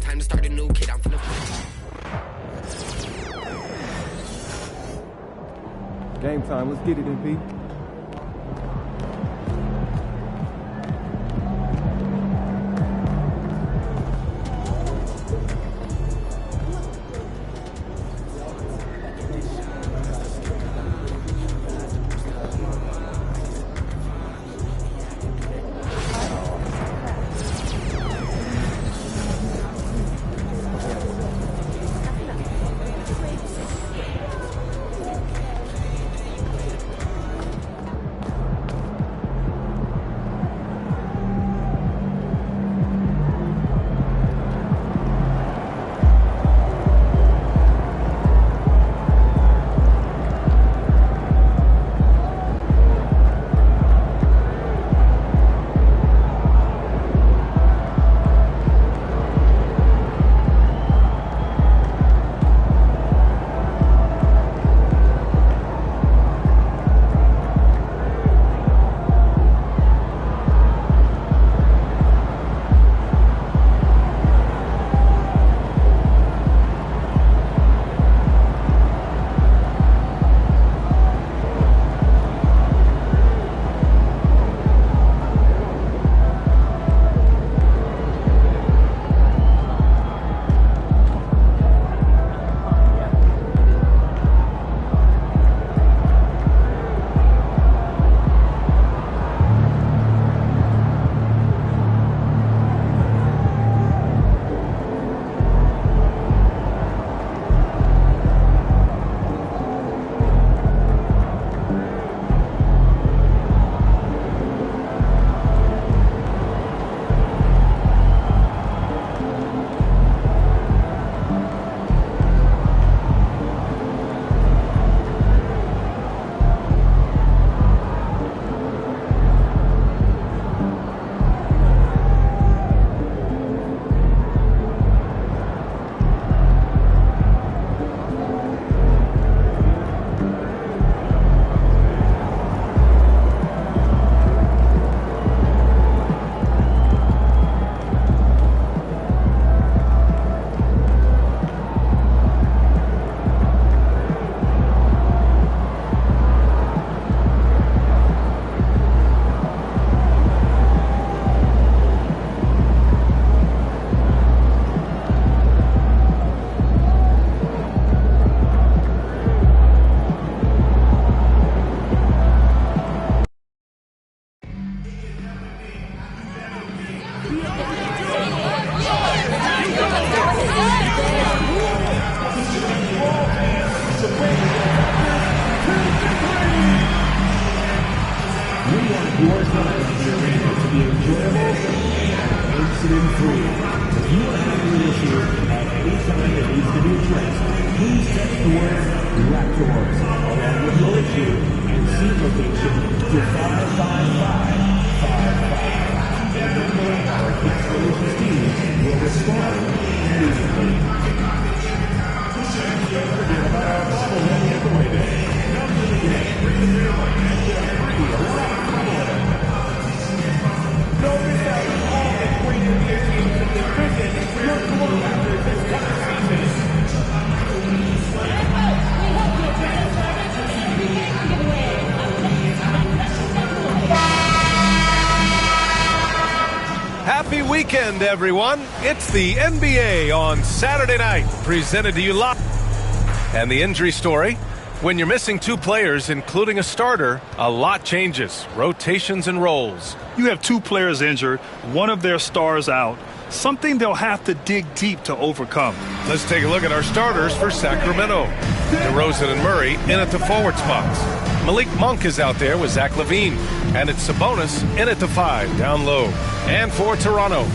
time to start a new kid. I'm finna. Game time. Let's get it, MP. Your time in the arena to be enjoyable and incident-free. If you are having an issue at any time that needs to be addressed, please text the word Raptors along with your issue and seat location to 55555. And remember, our guest solutions team will respond immediately. Happy weekend, everyone. It's the NBA on Saturday night, presented to you live. And the injury story, when you're missing two players, including a starter, a lot changes. Rotations and roles. You have two players injured, one of their stars out, something they'll have to dig deep to overcome. Let's take a look at our starters for Sacramento. DeRozan and Murray in at the forward spots. Malik Monk is out there with Zach LaVine. And it's Sabonis in at the 5, down low. And for Toronto,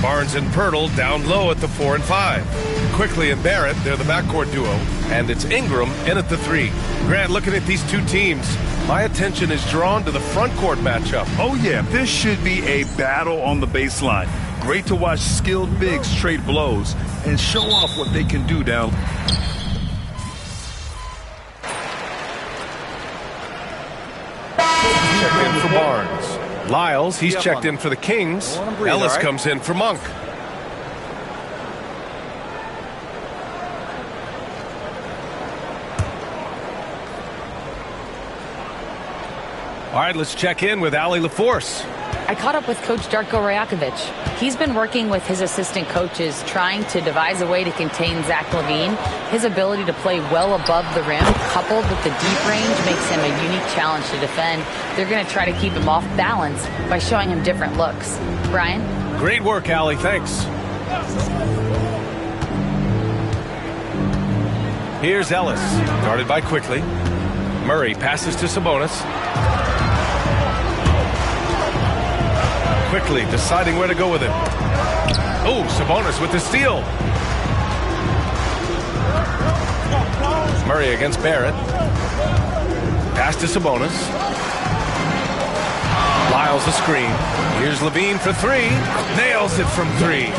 Barnes and Poeltl down low at the 4 and 5. Quickly and Barrett, they're the backcourt duo. And it's Ingram in at the 3. Grant, looking at these two teams, my attention is drawn to the front court matchup. Oh, yeah, this should be a battle on the baseline. Great to watch skilled bigs trade blows and show off what they can do down. Checked in for Barnes. Lyles, he's checked in for the Kings. Ellis comes in for Monk. All right, let's check in with Allie LaForce. I caught up with Coach Darko Rajakovic. He's been working with his assistant coaches trying to devise a way to contain Zach LaVine. His ability to play well above the rim, coupled with the deep range, makes him a unique challenge to defend. They're going to try to keep him off balance by showing him different looks. Brian? Great work, Allie. Thanks. Here's Ellis, guarded by Quickly. Murray passes to Sabonis. Quickly deciding where to go with it. Oh, Sabonis with the steal. Murray against Barrett. Pass to Sabonis. Lyles a screen. Here's LaVine for three. Nails it from three.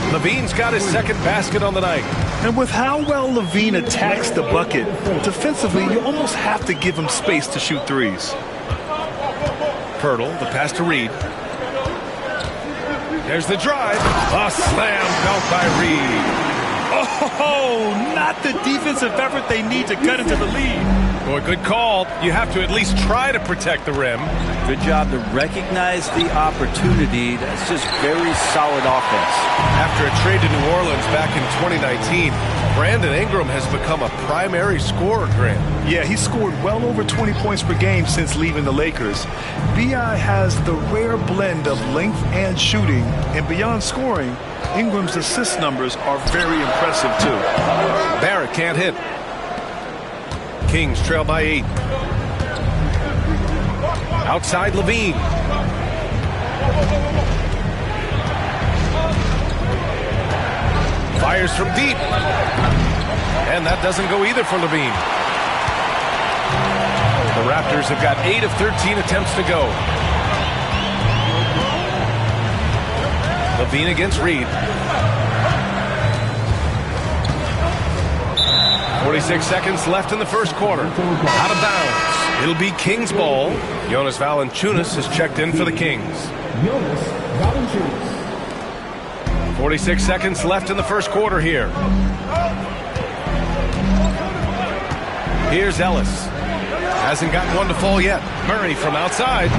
LaVine's got his second basket on the night. And with how well LaVine attacks the bucket, defensively, you almost have to give him space to shoot threes. Pirtle, the pass to Reed. There's the drive. A slam dunk by Reed. Oh, not the defensive effort they need to cut into the lead. Boy, good call. You have to at least try to protect the rim. Good job to recognize the opportunity. That's just very solid offense. After a trade to New Orleans back in 2019, Brandon Ingram has become a primary scorer, Grant. Yeah, he scored well over 20 points per game since leaving the Lakers. B.I. has the rare blend of length and shooting, and beyond scoring, Ingram's assist numbers are very impressive, too. Barrett can't hit. Kings trail by 8. Outside LaVine. Fires from deep. And that doesn't go either for LaVine. The Raptors have got 8 of 13 attempts to go. LaVine against Reed. 46 seconds left in the first quarter. Out of bounds. It'll be Kings ball. Jonas Valanciunas has checked in for the Kings. 46 seconds left in the first quarter here. Here's Ellis. Hasn't gotten one to fall yet. Murray from outside.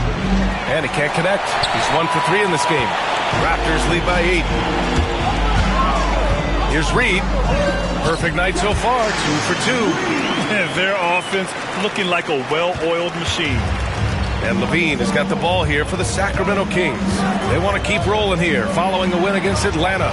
And he can't connect. He's 1 for 3 in this game. Raptors lead by 8. Here's Reed. Perfect night so far, 2 for 2. And their offense looking like a well-oiled machine. And LaVine has got the ball here for the Sacramento Kings. They want to keep rolling here following a win against Atlanta.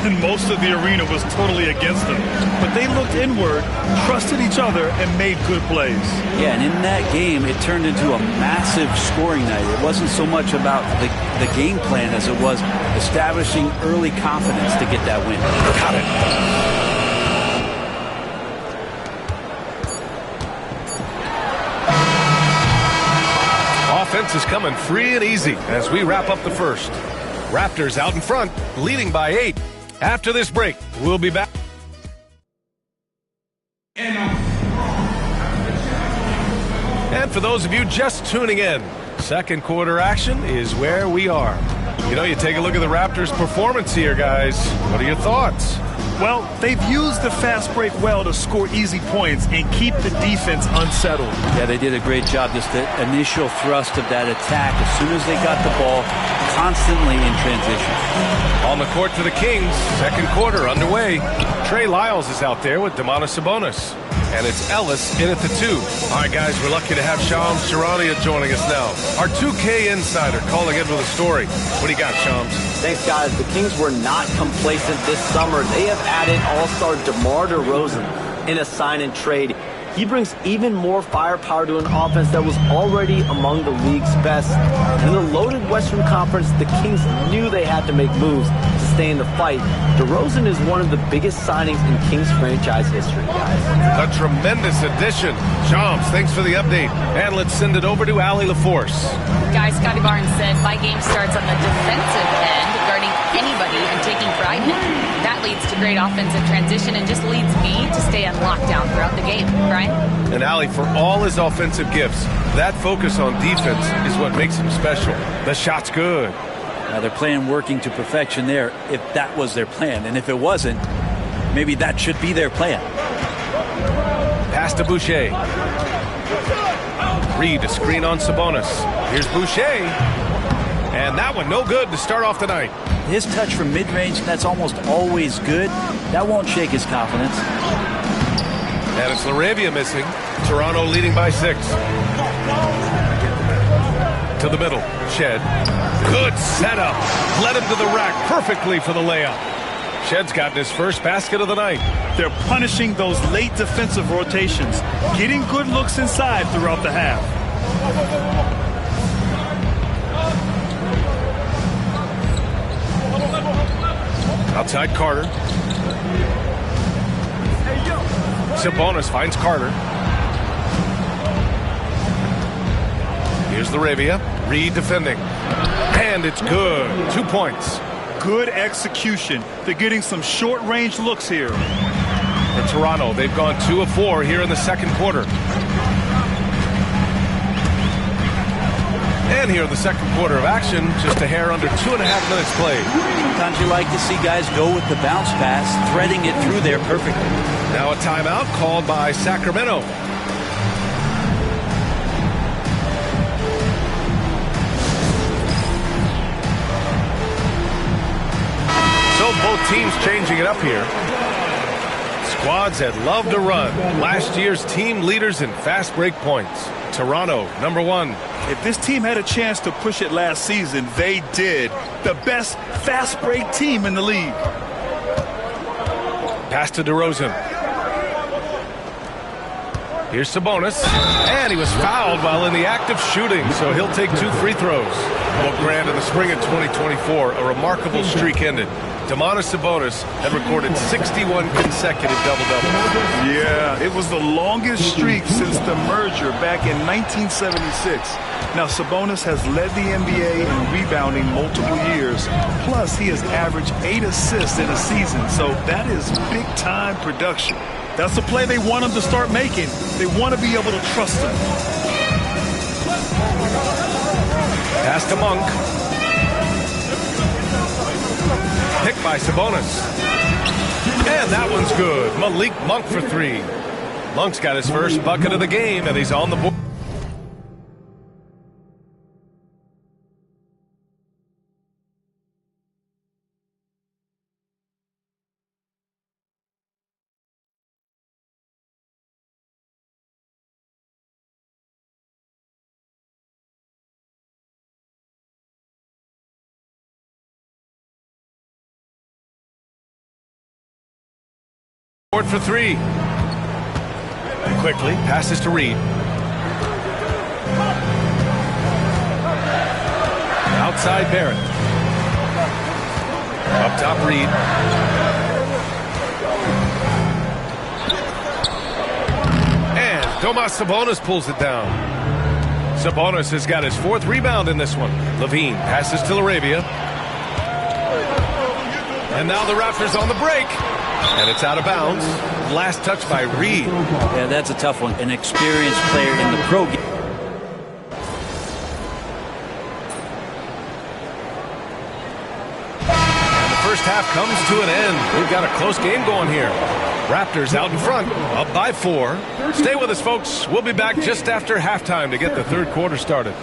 And most of the arena was totally against them. But they looked inward, trusted each other, and made good plays. Yeah, and in that game, it turned into a massive scoring night. It wasn't so much about the game plan as it was establishing early confidence to get that win. Got it. Offense is coming free and easy as we wrap up the first. Raptors out in front, leading by 8. After this break, we'll be back. And for those of you just tuning in, second quarter action is where we are. You know, you take a look at the Raptors' performance here, guys. What are your thoughts? Well, they've used the fast break well to score easy points and keep the defense unsettled. Yeah, they did a great job. Just the initial thrust of that attack, as soon as they got the ball, constantly in transition. On the court for the Kings, second quarter underway. Trey Lyles is out there with Domantas Sabonis. And it's Ellis in at the 2. All right, guys, we're lucky to have Shams Charania joining us now. Our 2K insider calling in with a story. What do you got, Shams? Thanks, guys. The Kings were not complacent this summer. They have added all-star DeMar DeRozan in a sign-and-trade. He brings even more firepower to an offense that was already among the league's best. In the loaded Western Conference, the Kings knew they had to make moves to stay in the fight. DeRozan is one of the biggest signings in Kings franchise history, guys. A tremendous addition. Shams, thanks for the update. And let's send it over to Allie LaForce. Guys, Scotty Barnes said, my game starts on the defensive end, guarding anybody and taking pride in it. That leads to great offensive transition and just leads me to stay on lockdown throughout the game. Brian? And Allie, for all his offensive gifts, that focus on defense is what makes him special. The shot's good. Now they're playing working to perfection there, if that was their plan. And if it wasn't, maybe that should be their plan. Pass to Boucher. Reed, a screen on Sabonis. Here's Boucher. And that one no good to start off the night. His touch from mid-range, that's almost always good. That won't shake his confidence. And it's LaRavia missing. Toronto leading by 6. To the middle. Shed. Good setup. Led him to the rack perfectly for the layup. Shed's gotten his first basket of the night. They're punishing those late defensive rotations, getting good looks inside throughout the half. Outside Carter. Sabonis finds Carter. Here's LaRavia. Reed defending. And it's good. 2 points. Good execution. They're getting some short-range looks here. For Toronto, they've gone 2 of 4 here in the second quarter. And here in the second quarter of action, just a hair under 2.5 minutes played. Sometimes you like to see guys go with the bounce pass, threading it through there perfectly. Now a timeout called by Sacramento. So both teams changing it up here. Squads that love to run. Last year's team leaders in fast break points. Toronto, number 1. If this team had a chance to push it last season, they did. The best fast break team in the league. Pass to DeRozan. Here's Sabonis. And he was fouled while in the act of shooting, so he'll take 2 free throws. Well, Grant, in the spring of 2024, a remarkable streak ended. Domantas Sabonis had recorded 61 consecutive double-doubles. Yeah, it was the longest streak since the merger back in 1976. Now, Sabonis has led the NBA in rebounding multiple years. Plus, he has averaged 8 assists in a season, so that is big-time production. That's the play they want him to start making. They want to be able to trust him. Pass to Monk. Picked by Sabonis. And that one's good. Malik Monk for 3. Monk's got his first bucket of the game, and he's on the board. For 3. Quickly passes to Reed. Outside Barrett. Up top Reed. And Domas Sabonis pulls it down. Sabonis has got his 4th rebound in this one. Levine passes to LaRavia. And now the Raptors on the break. And it's out of bounds. Last touch by Reed. Yeah, that's a tough one. An experienced player in the pro game. And the first half comes to an end. We've got a close game going here. Raptors out in front, up by 4. Stay with us, folks. We'll be back just after halftime to get the third quarter started.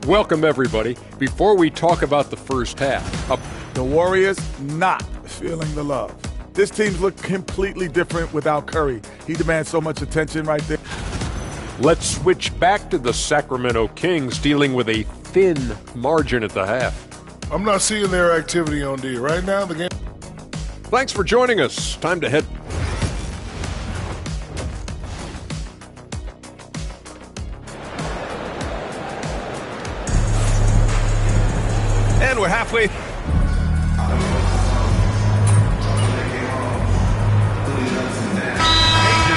Welcome, everybody. Before we talk about the first half, The Warriors not feeling the love. This team's look completely different without Curry. He demands so much attention right there. let's switch back to the Sacramento Kings dealing with a thin margin at the half. I'm not seeing their activity on D. Right now, the game. Thanks for joining us. Time to head. And we're halfway. Pages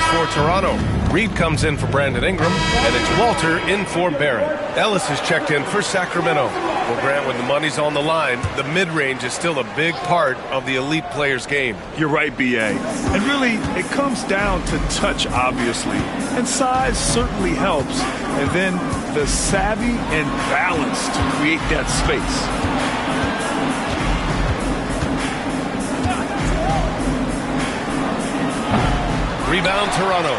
for Toronto. Reed comes in for Brandon Ingram, and it's Walter in for Barrett. Ellis is checked in for Sacramento. Well, Grant, when the money's on the line, the mid-range is still a big part of the elite player's game. You're right, B.A. And really, it comes down to touch, obviously. And size certainly helps. And then the savvy and balance to create that space. Rebound, Toronto.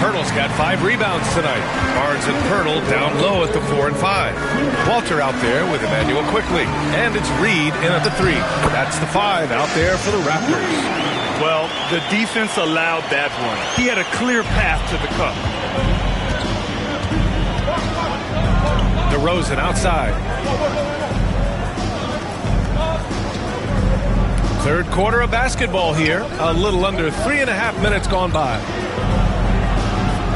Pirtle's got 5 rebounds tonight. Barnes and Pirtle down low at the 4 and 5. Walter out there with Emmanuel quickly. And it's Reed in at the 3. That's the 5 out there for the Raptors. Well, the defense allowed that one. He had a clear path to the cup. DeRozan outside. Third quarter of basketball here. A little under 3.5 minutes gone by.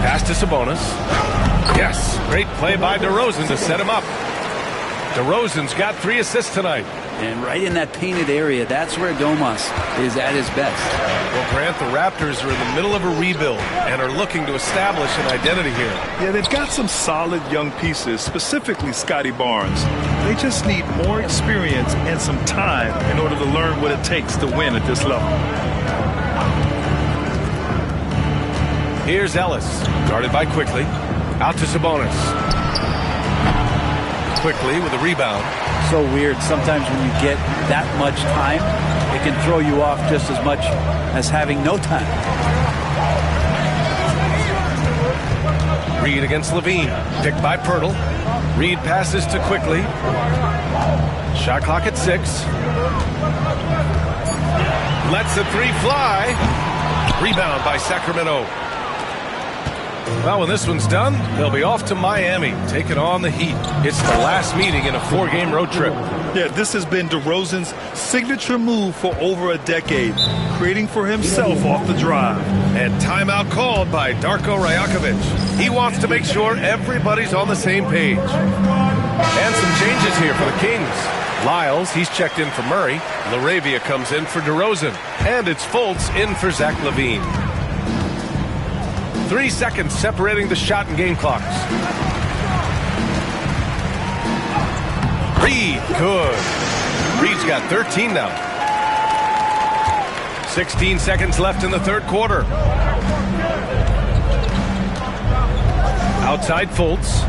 Pass to Sabonis. Yes, great play by DeRozan to set him up. DeRozan's got 3 assists tonight. And right in that painted area, that's where Domas is at his best. Well, Grant, the Raptors are in the middle of a rebuild and are looking to establish an identity here. Yeah, they've got some solid young pieces, specifically Scotty Barnes. They just need more experience and some time in order to learn what it takes to win at this level. Here's Ellis, guarded by Quickly. Out to Sabonis. Quickly with a rebound. So weird. Sometimes when you get that much time, it can throw you off just as much as having no time. Reed against Levine. Picked by Pirtle. Reed passes to Quickly. Shot clock at 6. Lets the 3 fly. Rebound by Sacramento. Well, when this one's done, they'll be off to Miami, taking on the Heat. It's the last meeting in a 4-game road trip. Yeah, this has been DeRozan's signature move for over a decade, creating for himself off the drive. And timeout called by Darko Rajakovic. He wants to make sure everybody's on the same page. And some changes here for the Kings. Lyles, he's checked in for Murray. LaRavia comes in for DeRozan. And it's Fultz in for Zach LaVine. 3 seconds separating the shot and game clocks. Reed, good. Reed's got 13 now. 16 seconds left in the third quarter. Outside Fultz.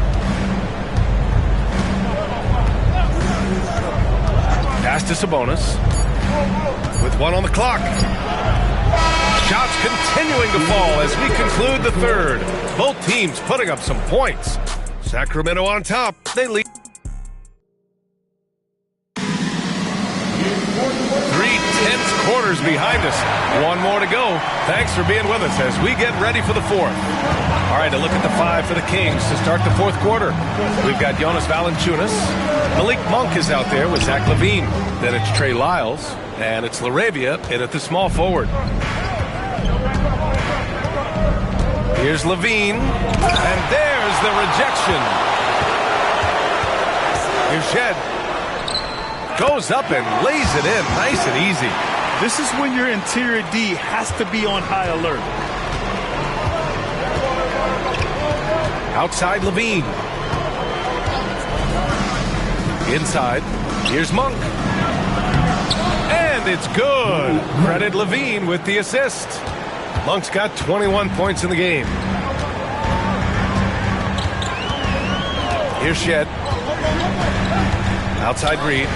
Pass to Sabonis. With 1 on the clock. Shots continuing to fall as we conclude the third. Both teams putting up some points. Sacramento on top. They lead. 3 tense quarters behind us. 1 more to go. Thanks for being with us as we get ready for the fourth. All right, a look at the 5 for the Kings to start the fourth quarter. We've got Jonas Valanciunas. Malik Monk is out there with Zach LaVine. Then it's Trey Lyles. And it's LaRavia in at the small forward. Here's LaVine, and there's the rejection. Here's Shed. Goes up and lays it in, nice and easy. This is when your interior D has to be on high alert. Outside LaVine. Inside, here's Monk. And it's good. Credit LaVine with the assist. Monk's got 21 points in the game. Here's Shed. Outside Reed.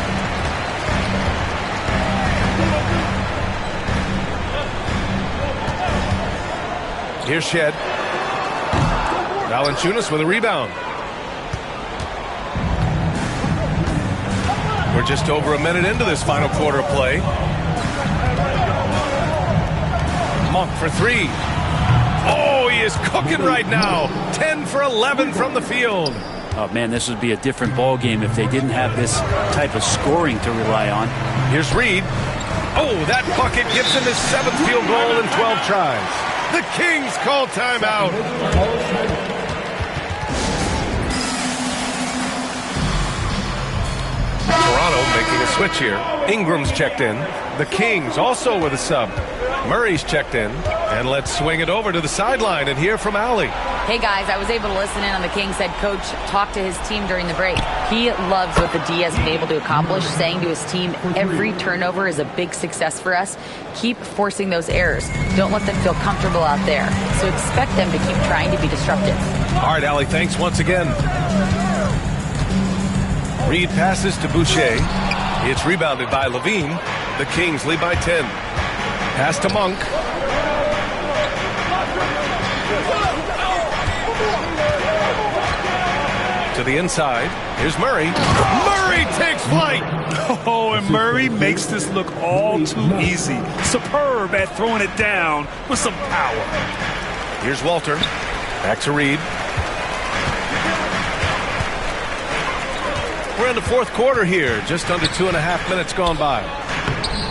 Here's Shed. Valanciunas with a rebound. We're just over a minute into this final quarter of play. Monk for 3. Oh, he is cooking right now. 10 for 11 from the field. Oh, man, this would be a different ball game if they didn't have this type of scoring to rely on. Here's Reed. Oh, that bucket gives him his 7th field goal in 12 tries. The Kings call timeout. Toronto making a switch here. Ingram's checked in. The Kings also with a sub. Murray's checked in. And let's swing it over to the sideline and hear from Allie. Hey guys, I was able to listen in on the Kings head coach talk to his team during the break. He loves what the D has been able to accomplish, saying to his team, every turnover is a big success for us. Keep forcing those errors. Don't let them feel comfortable out there. So expect them to keep trying to be disruptive. All right, Allie, thanks once again. Reed passes to Boucher. It's rebounded by Levine. The Kings lead by 10. Pass to Monk. To the inside. Here's Murray. Murray takes flight. Oh, and Murray makes this look all too easy. Superb at throwing it down with some power. Here's Walter. Back to Reed. We're in the fourth quarter here. Just under 2.5 minutes gone by.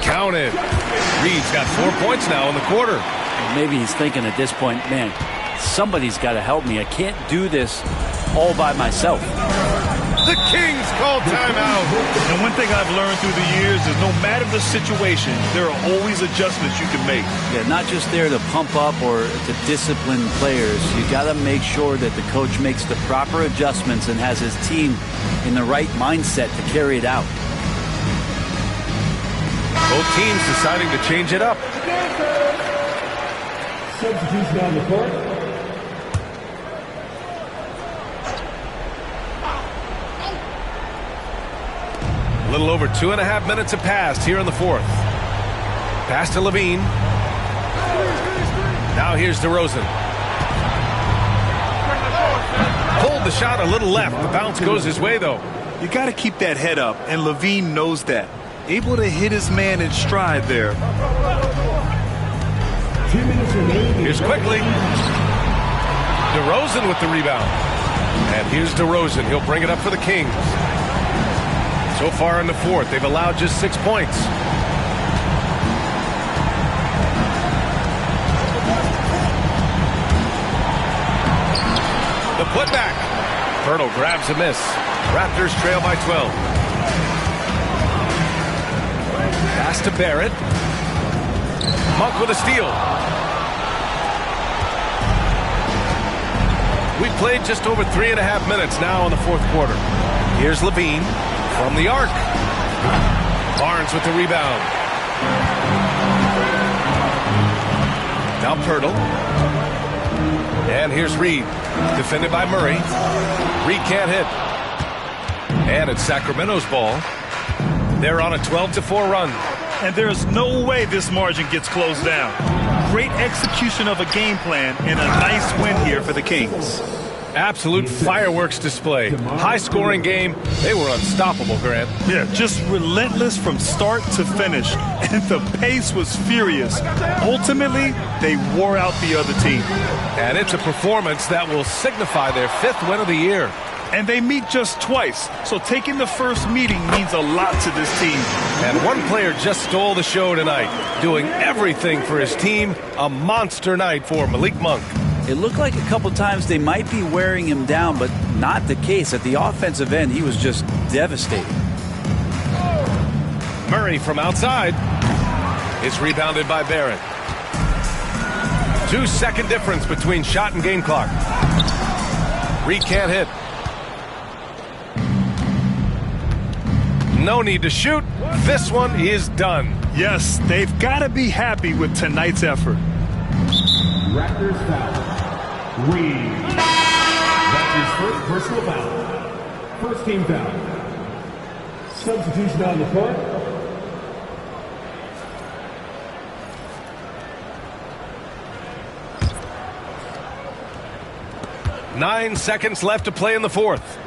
Counted. Reed's got 4 points now in the quarter. Maybe he's thinking at this point, man, somebody's got to help me. I can't do this all by myself. The Kings call timeout. And one thing I've learned through the years is no matter the situation, there are always adjustments you can make. Yeah, not just there to pump up or to discipline players. You got to make sure that the coach makes the proper adjustments and has his team in the right mindset to carry it out. Both teams deciding to change it up. Substitution on the court. A little over 2.5 minutes have passed here in the fourth. Pass to Levine. Now here's DeRozan. Pulled the shot a little left. The bounce goes his way, though. You got to keep that head up, and Levine knows that. Able to hit his man in stride there. 2 minutes remaining. Here's quickly. DeRozan with the rebound. And here's DeRozan. He'll bring it up for the Kings. So far in the fourth, they've allowed just 6 points. The putback. Pirtle grabs a miss. Raptors trail by 12. Pass to Barrett. Monk with a steal. We played just over 3.5 minutes now in the fourth quarter. Here's Levine from the arc. Barnes with the rebound. Now Pirtle. And here's Reed. Defended by Murray. Reed can't hit. And it's Sacramento's ball. They're on a 12-4 run. And there's no way this margin gets closed down. Great execution of a game plan and a nice win here for the Kings. Absolute fireworks display. High-scoring game. They were unstoppable, Grant. Yeah, just relentless from start to finish. And the pace was furious. Ultimately, they wore out the other team. And it's a performance that will signify their 5th win of the year. And they meet just twice, so taking the first meeting means a lot to this team. And one player just stole the show tonight, doing everything for his team. A monster night for Malik Monk. It looked like a couple times they might be wearing him down, but not the case. At the offensive end, he was just devastating. Murray from outside. It's rebounded by Barrett. 2-second difference between shot and game clock. Reed can't hit. No need to shoot. This one is done. Yes, they've got to be happy with tonight's effort. Raptors foul. Reed. Raptors first personal foul. First team foul. Substitution on the court. Nine seconds left to play in the fourth.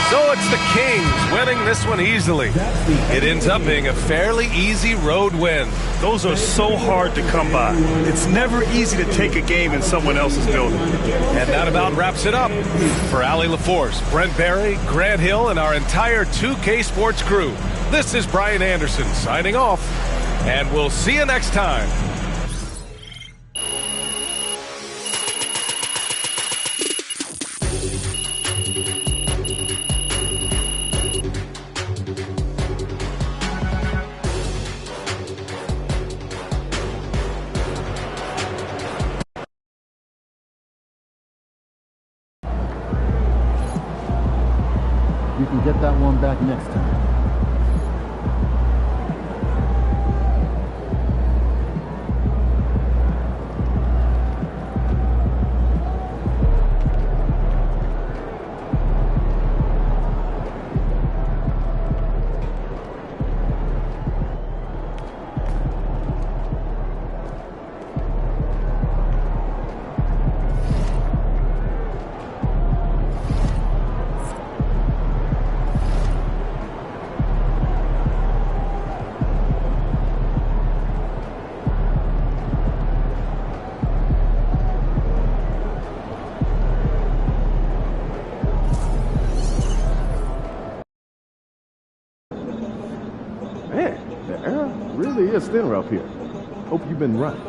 So it's the Kings winning this one easily. It ends up being a fairly easy road win. Those are so hard to come by. It's never easy to take a game in someone else's building. And that about wraps it up. For Allie LaForce, Brent Barry, Grant Hill, and our entire 2K Sports crew, this is Brian Anderson signing off. And we'll see you next time. and get that one back next time. Man, the air really is thinner up here. Hope you've been right.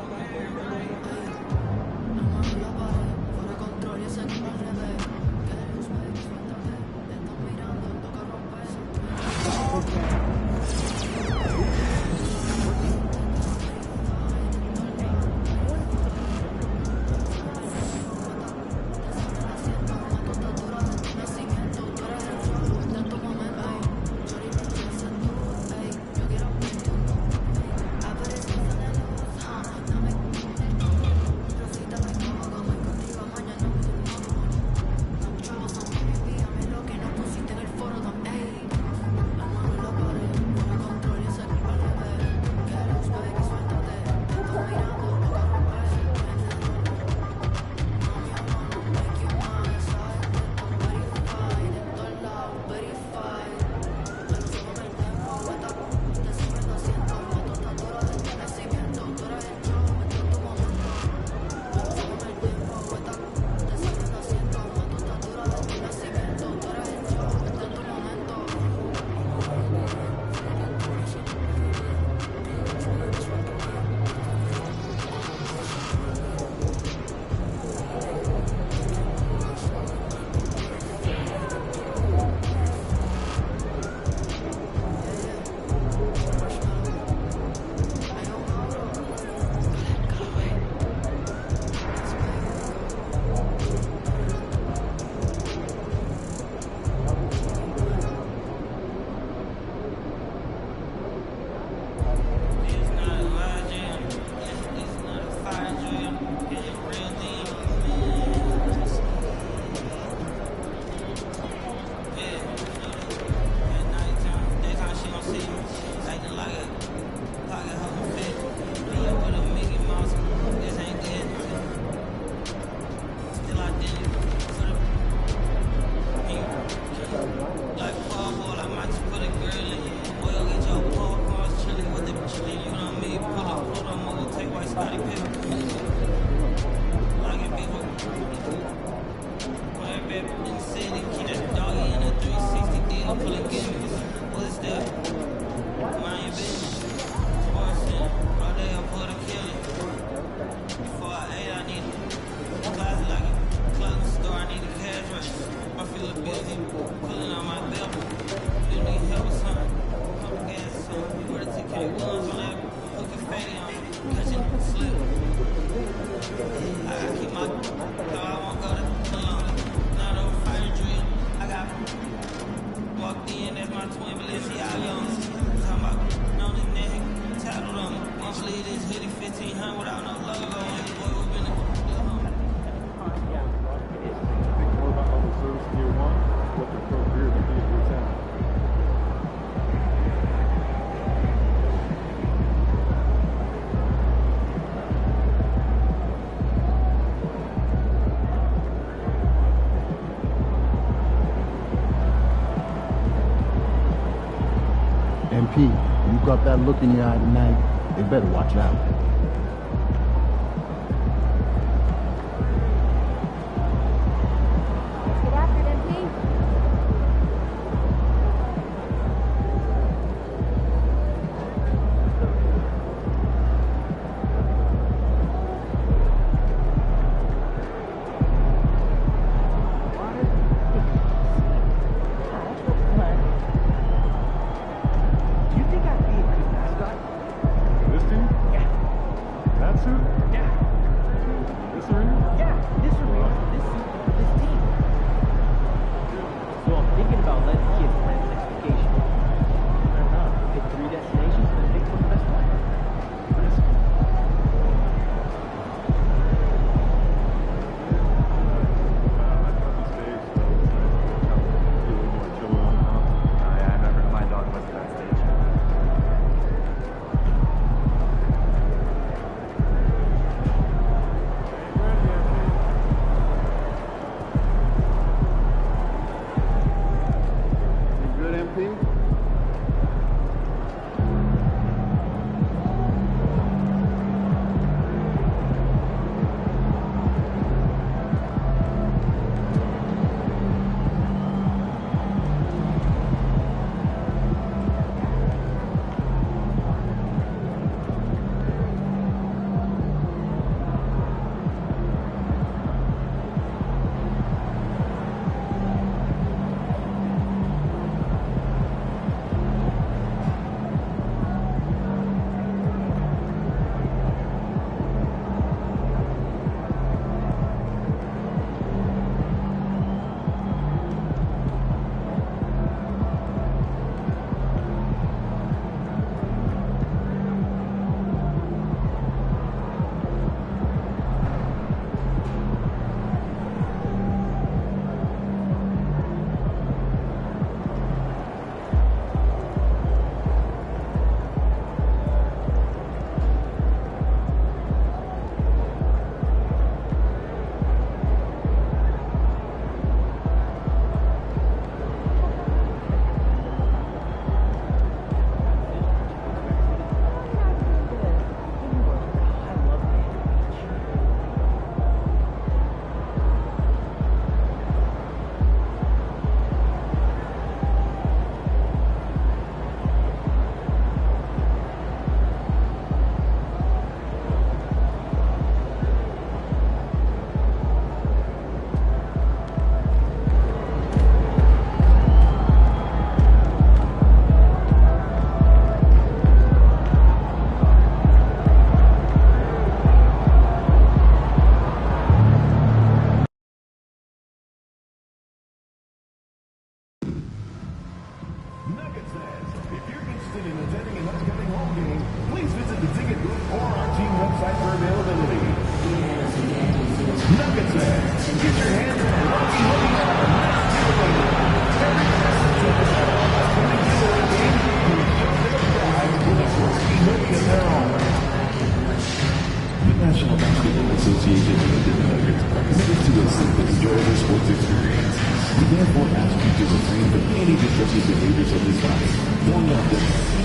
MP, you got that look in your eye tonight, they better watch out.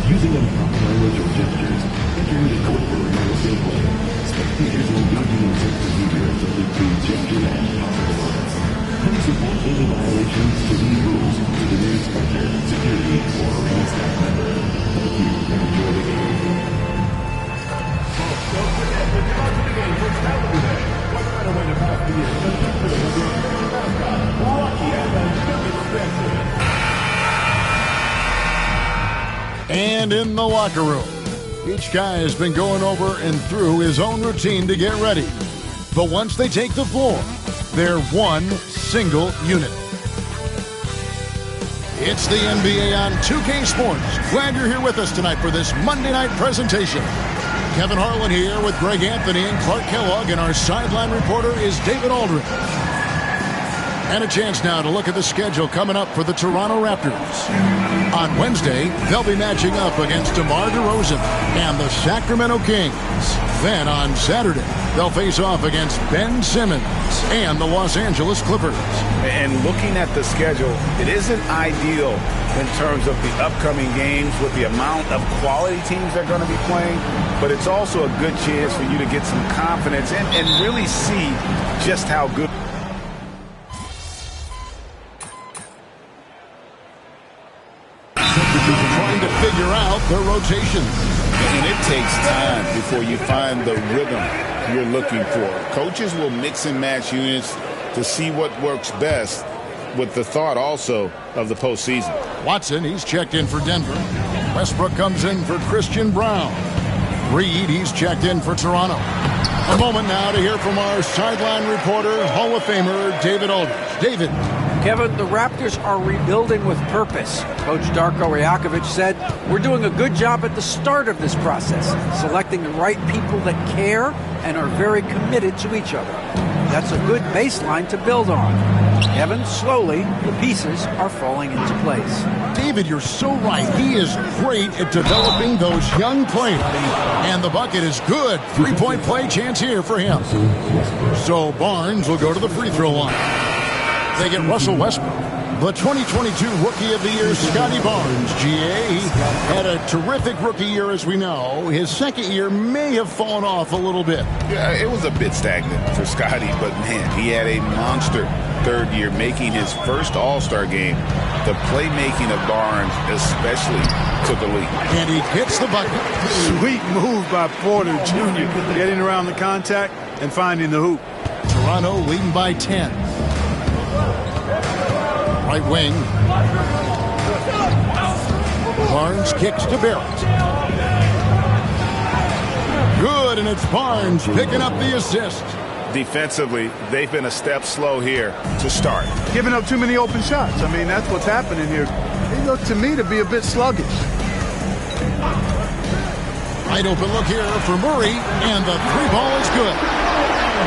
Using improper language or gestures, entering the court room is simple. Spectators will engaging in such behavior is subject to gesture and consequences. Please report any violations to these rules to the nearest inspector, security, or arena staff member. Thank you and enjoy the game. Don't forget, the start of the game was Saturday. What better way to pass the year than to put it Rocky and the Sugar Spencer. And in the locker room, each guy has been going over and through his own routine to get ready. But once they take the floor, they're one single unit. It's the NBA on 2K Sports. Glad you're here with us tonight for this Monday night presentation. Kevin Harlan here with Greg Anthony and Clark Kellogg, and our sideline reporter is David Aldridge. And a chance now to look at the schedule coming up for the Toronto Raptors. On Wednesday, they'll be matching up against DeMar DeRozan and the Sacramento Kings. Then on Saturday, they'll face off against Ben Simmons and the Los Angeles Clippers. And looking at the schedule, it isn't ideal in terms of the upcoming games with the amount of quality teams they're going to be playing, but it's also a good chance for you to get some confidence and really see just how good. Trying to figure out their rotation. And it takes time before you find the rhythm you're looking for. Coaches will mix and match units to see what works best, with the thought also of the postseason. Watson, he's checked in for Denver. Westbrook comes in for Christian Brown. Reed, he's checked in for Toronto. A moment now to hear from our sideline reporter, Hall of Famer David Aldridge. David. Kevin, the Raptors are rebuilding with purpose. Coach Darko Rajakovic said, "We're doing a good job at the start of this process, selecting the right people that care and are very committed to each other. That's a good baseline to build on." Kevin, slowly, the pieces are falling into place. David, you're so right. He is great at developing those young players. And the bucket is good. Three-point play chance here for him. So Barnes will go to the free throw line. They get Russell Westbrook. The 2022 Rookie of the Year, Scotty Barnes. GA had a terrific rookie year, as we know. His second year may have fallen off a little bit. Yeah, it was a bit stagnant for Scotty, but man, he had a monster third year, making his first All-Star game. The playmaking of Barnes especially took a leap. And he hits the bucket. Sweet move by Porter Jr., getting around the contact and finding the hoop. Toronto leading by 10. Right wing. Barnes kicks to Barrett. Good, and it's Barnes picking up the assist. Defensively, they've been a step slow here to start. Giving up too many open shots. I mean, that's what's happening here. They look to me to be a bit sluggish. Right open look here for Murray, and the three ball is good.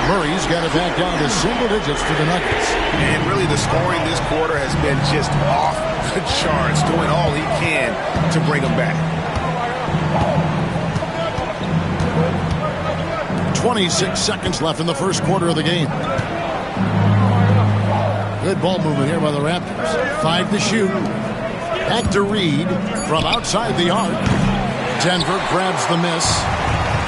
Murray's got it back down to single digits for the Nuggets. And really the scoring this quarter has been just off the charts, doing all he can to bring them back. 26 seconds left in the first quarter of the game. Good ball movement here by the Raptors. 5 to shoot. Back to Reed from outside the arc. Denver grabs the miss.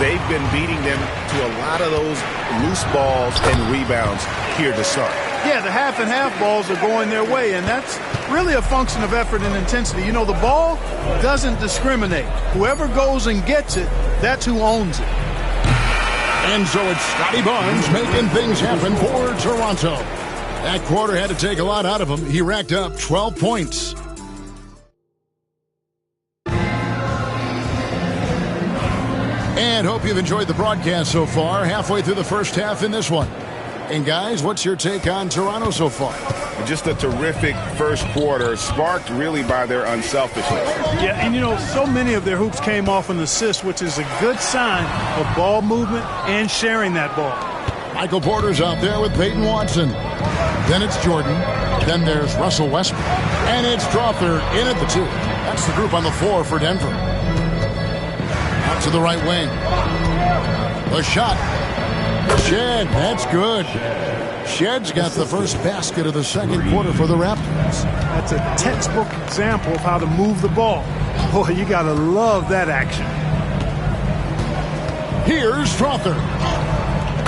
They've been beating them to a lot of those loose balls and rebounds here to start. Yeah, the half and half balls are going their way, and that's really a function of effort and intensity. You know, the ball doesn't discriminate. Whoever goes and gets it, that's who owns it. And so it's Scotty Barnes making things happen for Toronto. That quarter had to take a lot out of him. He racked up 12 points. And hope you've enjoyed the broadcast so far. Halfway through the first half in this one. And guys, what's your take on Toronto so far? Just a terrific first quarter, sparked really by their unselfishness. Yeah, and you know, so many of their hoops came off an assist, which is a good sign of ball movement and sharing that ball. Michael Porter's out there with Peyton Watson. Then it's Jordan. Then there's Russell Westbrook. And it's Strawther in at the 2. That's the group on the floor for Denver. Out to the right wing. The shot. Shed, that's good. Shed's got the first basket of the second quarter for the Raptors. That's a textbook example of how to move the ball. Boy, you got to love that action. Here's Strother.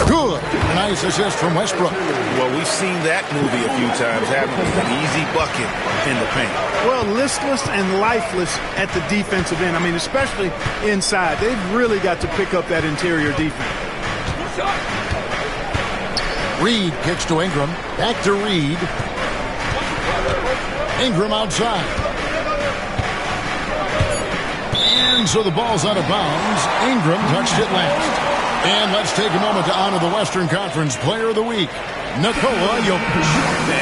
Good. Nice assist from Westbrook. Well, we've seen that movie a few times, haven't we? An easy bucket in the paint. Well, listless and lifeless at the defensive end. I mean, especially inside. They've really got to pick up that interior defense. Reed kicks to Ingram. Back to Reed. Ingram outside. And so the ball's out of bounds. Ingram touched it last. And let's take a moment to honor the Western Conference Player of the Week, Nikola Jokic.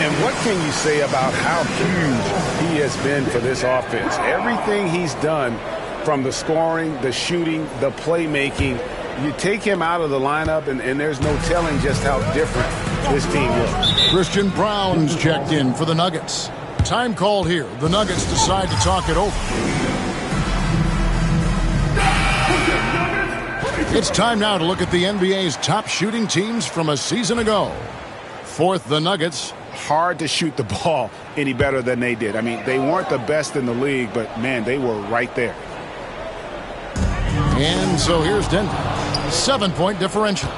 And what can you say about how huge he has been for this offense? Everything he's done, from the scoring, the shooting, the playmaking, you take him out of the lineup, and there's no telling just how different this team looks. Christian Brown's checked in for the Nuggets. Time called here. The Nuggets decide to talk it over. It's time now to look at the NBA's top shooting teams from a season ago. Fourth, the Nuggets. Hard to shoot the ball any better than they did. I mean, they weren't the best in the league, but, man, they were right there. And so here's Denver. 7-point differential.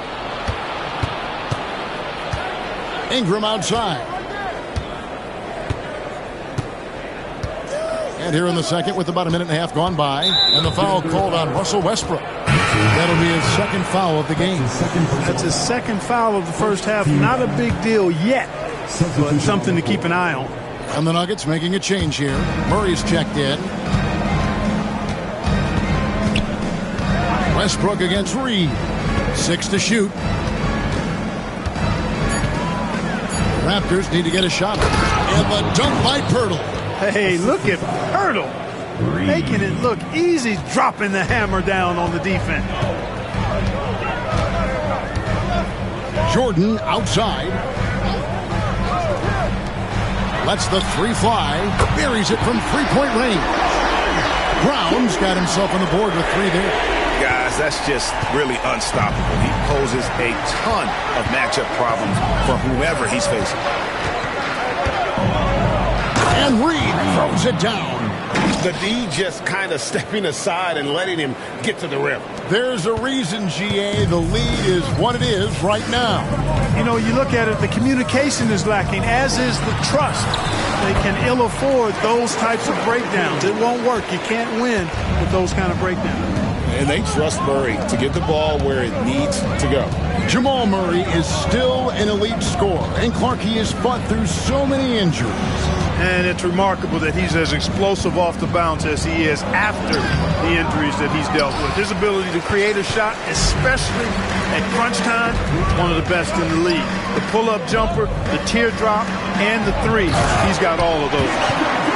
Ingram outside. And here in the second with about a minute and a half gone by. And the foul called on Russell Westbrook. That'll be his second foul of the game. That's his second foul of the first half. Not a big deal yet, but something to keep an eye on. And the Nuggets making a change here. Murray's checked in. Westbrook against Reed. 6 to shoot. Raptors need to get a shot. And the dunk by Pirtle. Hey, look at Pirtle. Making it look easy, dropping the hammer down on the defense. Jordan outside. Lets the three fly. Buries it from three-point range. Brown's got himself on the board with 3 there. Guys, that's just really unstoppable. He poses a ton of matchup problems for whoever he's facing. And Reed throws it down. The D just kind of stepping aside and letting him get to the rim. There's a reason, GA, the lead is what it is right now. You know, you look at it, the communication is lacking, as is the trust. They can ill afford those types of breakdowns. It won't work. You can't win with those kind of breakdowns. And they trust Murray to get the ball where it needs to go. Jamal Murray is still an elite scorer, and Clark, he has fought through so many injuries. And it's remarkable that he's as explosive off the bounce as he is after the injuries that he's dealt with. His ability to create a shot, especially at crunch time, one of the best in the league. The pull-up jumper, the teardrop, and the three. He's got all of those.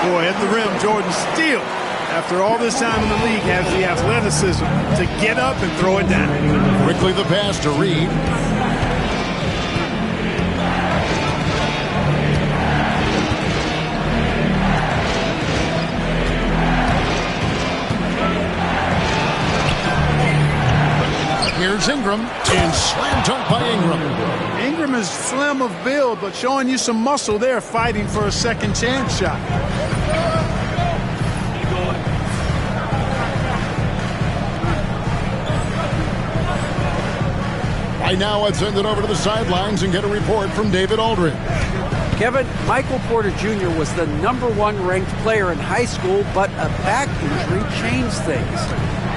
Boy, at the rim, Jordan still, after all this time in the league, has the athleticism to get up and throw it down. Quickly the pass to Reed. Here's Ingram, and slam dunk by Ingram. Ingram is slim of build, but showing you some muscle there, fighting for a second chance shot. Right now, let's send it over to the sidelines and get a report from David Aldridge. Kevin, Michael Porter Jr. was the #1 ranked player in high school, but a back injury changed things.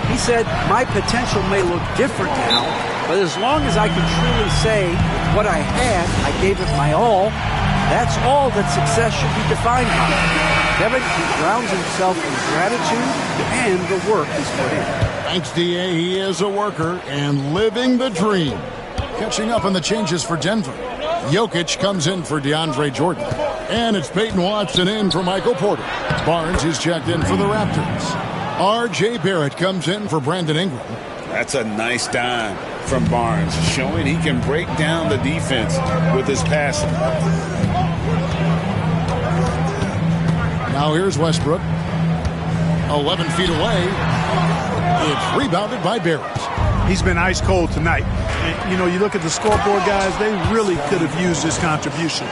He said, my potential may look different now, but as long as I can truly say what I had, I gave it my all, that's all that success should be defined by. Kevin, he grounds himself in gratitude and the work he's put in. Thanks, D.A. He is a worker and living the dream. Catching up on the changes for Denver. Jokic comes in for DeAndre Jordan. And it's Peyton Watson in for Michael Porter. Barnes is checked in for the Raptors. R.J. Barrett comes in for Brandon Ingram. That's a nice dime from Barnes, showing he can break down the defense with his passing. Now here's Westbrook. 11 feet away. It's rebounded by Barrett. He's been ice cold tonight. And, you know, you look at the scoreboard, guys, they really could have used his contributions.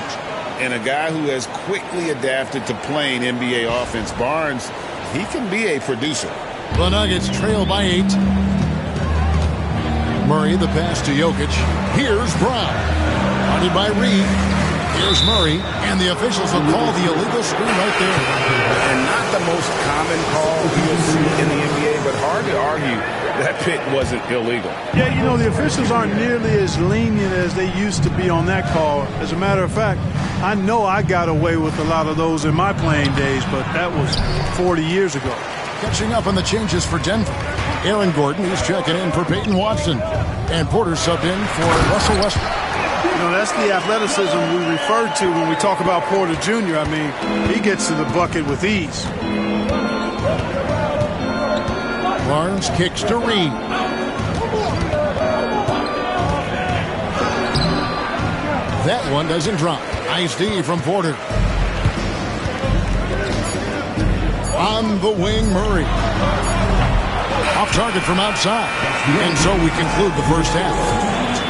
And a guy who has quickly adapted to playing NBA offense. Barnes he can be a producer. The Nuggets trail by 8. Murray, the pass to Jokic. Here's Brown. Guarded by Reed. Here's Murray, and the officials will call the illegal screen right there. And not the most common call you'll see in the NBA, but hard to argue that pick wasn't illegal. Yeah, you know, the officials aren't nearly as lenient as they used to be on that call. As a matter of fact, I know I got away with a lot of those in my playing days, but that was 40 years ago. Catching up on the changes for Denver. Aaron Gordon is checking in for Peyton Watson. And Porter subbed in for Russell Westbrook. You know, that's the athleticism we refer to when we talk about Porter Jr. I mean, he gets to the bucket with ease. Barnes kicks to Reed. That one doesn't drop. Nice D from Porter. On the wing, Murray. Off target from outside. And so we conclude the first half.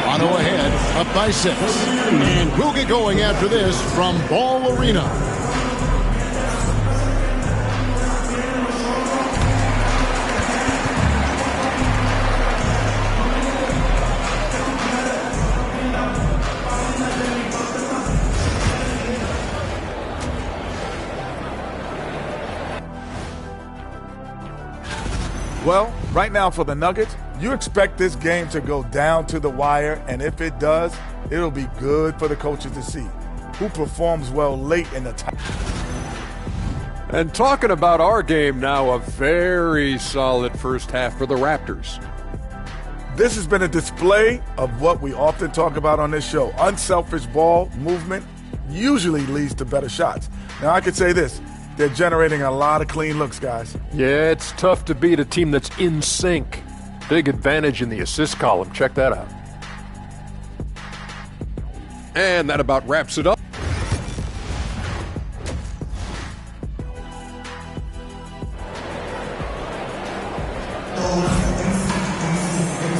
Toronto ahead, up by 6. And we'll get going after this from Ball Arena. Well, right now for the Nuggets, you expect this game to go down to the wire, and if it does, it'll be good for the coaches to see who performs well late in the time. And talking about our game now, a very solid first half for the Raptors. This has been a display of what we often talk about on this show. Unselfish ball movement usually leads to better shots. Now, I could say this. They're generating a lot of clean looks, guys. Yeah, it's tough to beat a team that's in sync. Big advantage in the assist column. Check that out. And that about wraps it up.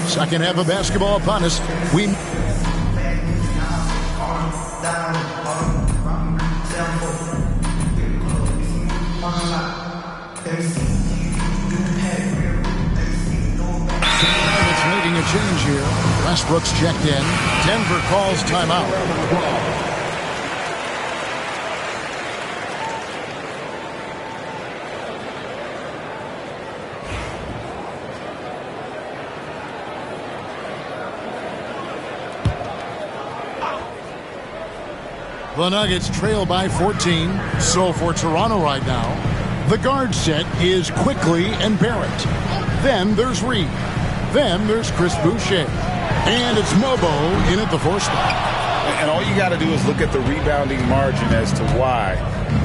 Second half of basketball upon us. It's making a change here. Westbrook's checked in. Denver calls timeout. The Nuggets trail by 14. So for Toronto right now, the guard set is Quickly and Barrett. Then there's Reed. Then there's Chris Boucher. And it's Mobo in at the 4 spot. And all you got to do is look at the rebounding margin as to why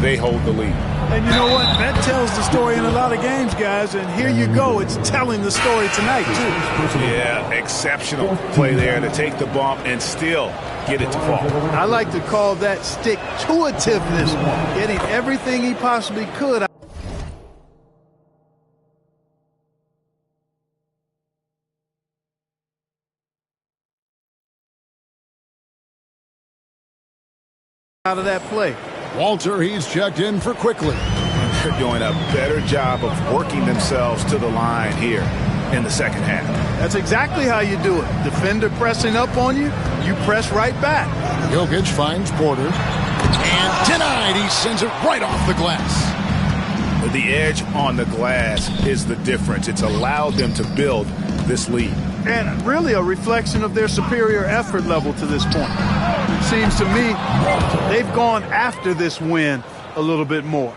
they hold the lead. And you know what? That tells the story in a lot of games, guys. And here you go. It's telling the story tonight, too. Yeah, exceptional play there to take the bump and still get it to fall. I like to call that stick-to-itiveness, getting everything he possibly could out of that play. Walter, he's checked in for Quickly. They're doing a better job of working themselves to the line here in the second half. That's exactly how you do it. Defender pressing up on you, you press right back. Jokic finds Porter. And denied. He sends it right off the glass. The edge on the glass is the difference. It's allowed them to build this lead. And really a reflection of their superior effort level to this point. It seems to me they've gone after this win a little bit more.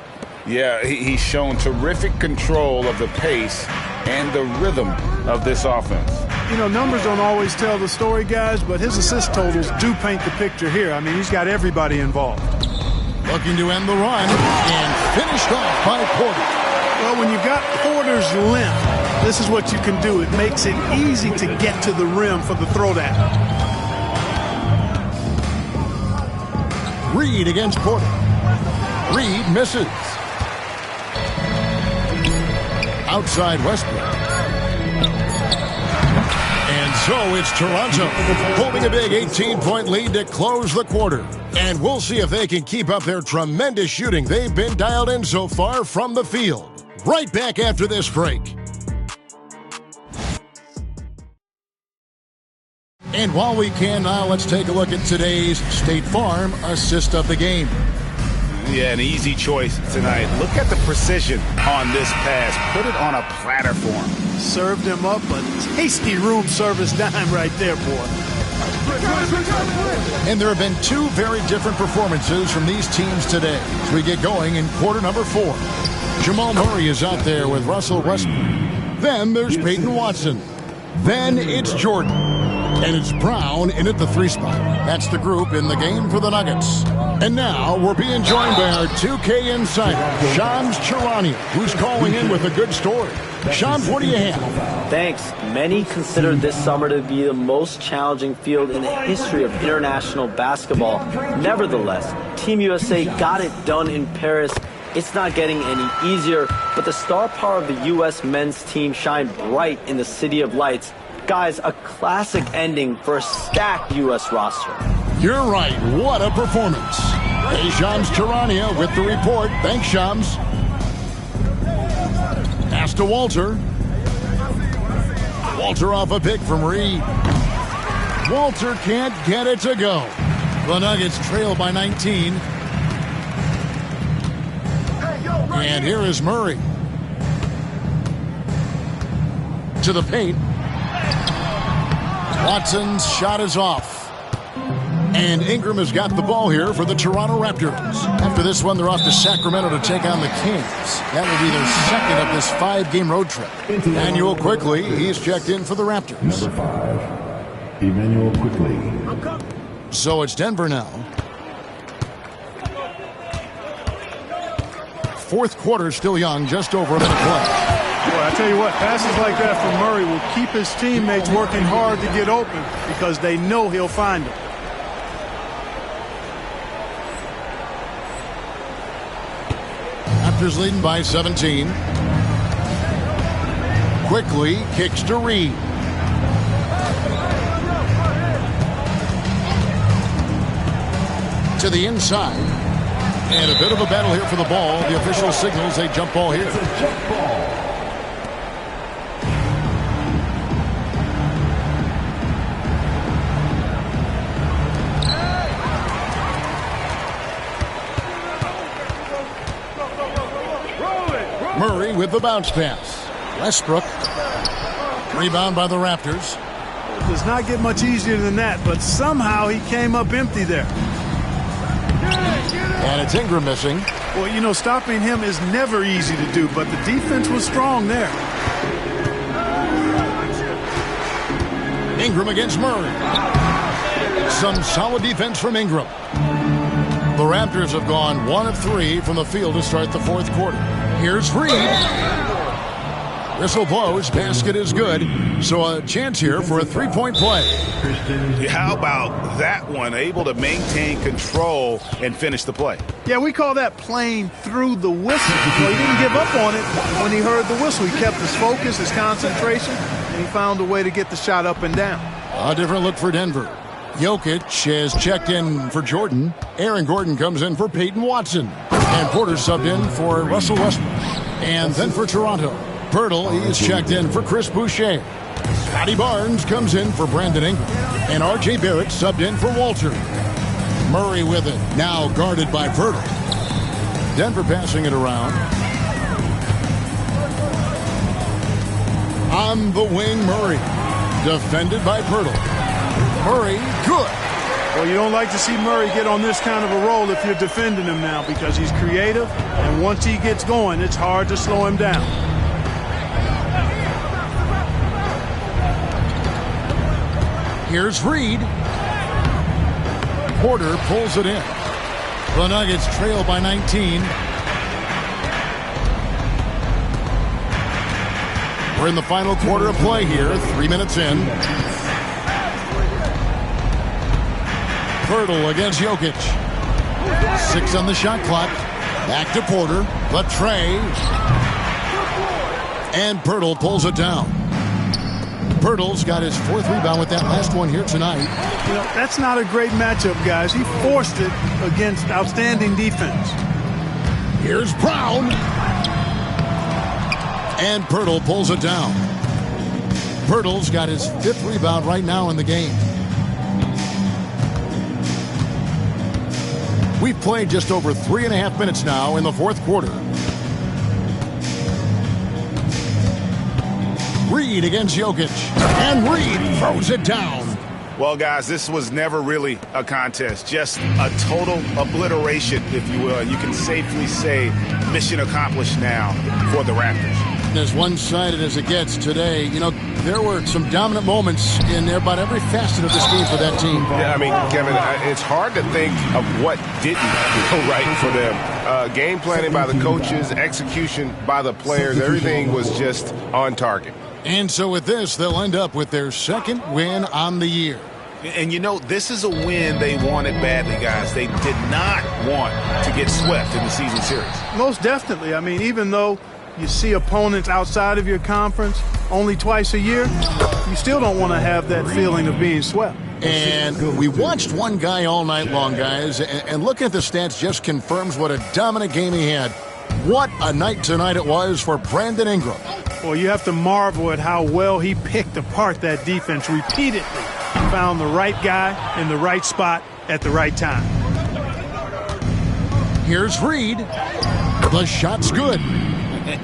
Yeah, he's shown terrific control of the pace and the rhythm of this offense. You know, numbers don't always tell the story, guys, but his assist totals do paint the picture here. I mean, he's got everybody involved. Looking to end the run and finished off by Porter. Well, when you've got Porter's length, this is what you can do. It makes it easy to get to the rim for the throwdown. Reed against Porter. Reed misses. Outside Westbrook. And so it's Toronto holding a big 18-point lead to close the quarter. And we'll see if they can keep up their tremendous shooting they've been dialed in so far from the field. right back after this break. And while we can now, let's take a look at today's State Farm assist of the game. Yeah, an easy choice tonight. Look at the precision on this pass. Put it on a platter for him. Served him up a tasty room service dime right there, boy. And there have been two very different performances from these teams today as we get going in quarter number 4. Jamal Murray is out there with Russell Westbrook. Then there's Peyton Watson. Then it's Jordan. And it's Brown in at the 3 spot. That's the group in the game for the Nuggets. And now we're being joined by our 2K insider, Shams Charania, who's calling in with a good story. Shams, what do you have? Thanks. Many consider this summer to be the most challenging field in the history of international basketball. Nevertheless, Team USA got it done in Paris. It's not getting any easier, but the star power of the U.S. men's team shined bright in the City of Lights. Guys, a classic ending for a stacked U.S. roster. You're right. What a performance. Hey, Shams Charania with the report. Thanks, Shams. Pass to Walter. Walter off a pick from Reed. Walter can't get it to go. The Nuggets trail by 19. And here is Murray. To the paint. Watson's shot is off. And Ingram has got the ball here for the Toronto Raptors. After this one, they're off to Sacramento to take on the Kings. That will be their second of this 5-game road trip. Emmanuel Quickley, he's checked in for the Raptors. Number 5, Emmanuel Quickley. So it's Denver now. Fourth quarter still young, just over a minute play. Boy, I tell you what, passes like that from Murray will keep his teammates working hard to get open because they know he'll find them. Raptors leading by 17. Quickly kicks to Reed. To the inside. And a bit of a battle here for the ball. The official signals a jump ball here. Murray with the bounce pass. Westbrook. Rebound by the Raptors. It does not get much easier than that, but somehow he came up empty there. And it's Ingram missing. Well, you know, stopping him is never easy to do, but the defense was strong there. Ingram against Murray. Some solid defense from Ingram. The Raptors have gone 1 of 3 from the field to start the fourth quarter. Here's Reed. Whistle blows. Basket is good. So a chance here for a 3-point play. How about that one? Able to maintain control and finish the play. Yeah, we call that playing through the whistle. Well, he didn't give up on it when he heard the whistle. He kept his focus, his concentration, and he found a way to get the shot up and down. A different look for Denver. Jokic has checked in for Jordan. Aaron Gordon comes in for Peyton Watson. And Porter subbed in for Russell Westbrook. And then for Toronto, Pirtle, he is checked in for Chris Boucher. Scotty Barnes comes in for Brandon Ingram. And R.J. Barrett subbed in for Walter. Murray with it, now guarded by Pirtle. Denver passing it around. On the wing, Murray. Defended by Pirtle. Murray, good. Well, you don't like to see Murray get on this kind of a roll if you're defending him now because he's creative, and once he gets going, it's hard to slow him down. Here's Reed. Porter pulls it in. The Nuggets trail by 19. We're in the final quarter of play here, 3 minutes in. Pirtle against Jokic. 6 on the shot clock. Back to Porter. The tray. And Pirtle pulls it down. Pirtle's got his 4th rebound with that last one here tonight. You know, that's not a great matchup, guys. He forced it against outstanding defense. Here's Brown. And Pirtle pulls it down. Pirtle's got his 5th rebound right now in the game. We've played just over 3.5 minutes now in the 4th quarter. Reed against Jokic. And Reed throws it down. Well, guys, this was never really a contest. Just a total obliteration, if you will. You can safely say mission accomplished now for the Raptors. As one-sided as it gets today, you know, there were some dominant moments in about every facet of this game for that team. Yeah, I mean, Kevin, it's hard to think of what didn't go right for them. Game planning by the coaches, execution by the players, everything was just on target. And so with this, they'll end up with their 2nd win on the year. And, you know, this is a win they wanted badly, guys. They did not want to get swept in the season series. Most definitely. I mean, even though you see opponents outside of your conference only twice a year, you still don't want to have that feeling of being swept. And we watched one guy all night long, guys, and looking at the stats just confirms what a dominant game he had. What a night tonight it was for Brandon Ingram. Well, you have to marvel at how well he picked apart that defense repeatedly. Found the right guy in the right spot at the right time. Here's Reed. The shot's good.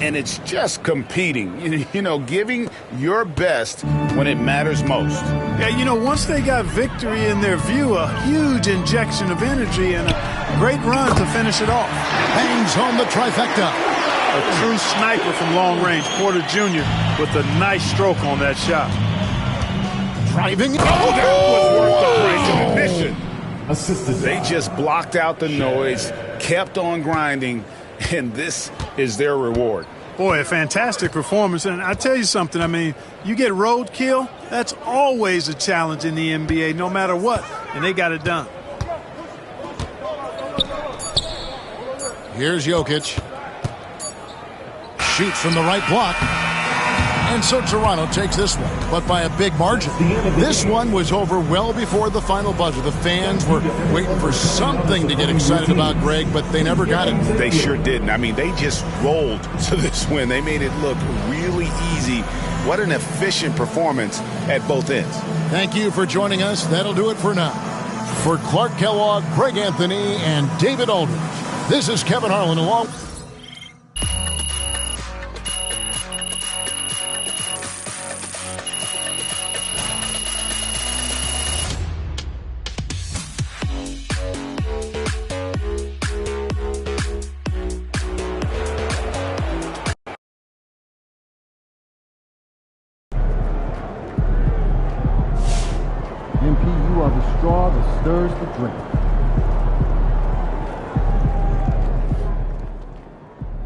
And it's just competing, you know, giving your best when it matters most. Yeah, you know, once they got victory in their view, a huge injection of energy and a great run to finish it off. Bangs home the trifecta. A true sniper from long range, Porter Jr. with a nice stroke on that shot. Driving. That was worth the price of admission. They just blocked out the noise, kept on grinding, and this is their reward. Boy, a fantastic performance. And I tell you something, I mean, you get roadkill, that's always a challenge in the NBA, no matter what, and they got it done. Here's Jokic. Shoots from the right block. And so Toronto takes this one, but by a big margin. This one was over well before the final buzzer. The fans were waiting for something to get excited about, Greg, but they never got it. They sure didn't. I mean, they just rolled to this win. They made it look really easy. What an efficient performance at both ends. Thank you for joining us. That'll do it for now. For Clark Kellogg, Greg Anthony, and David Aldridge, this is Kevin Harlan along. MP, you are the straw that stirs the drink.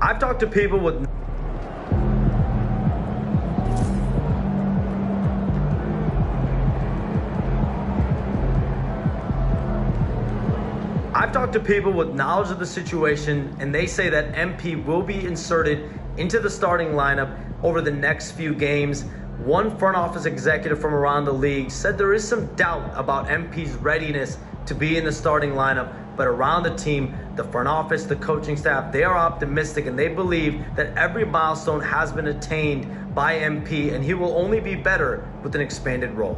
I've talked to people with knowledge of the situation, and they say that MP will be inserted into the starting lineup over the next few games. One front office executive from around the league said there is some doubt about MP's readiness to be in the starting lineup, but around the team, the front office, the coaching staff, they are optimistic and they believe that every milestone has been attained by MP and he will only be better with an expanded role.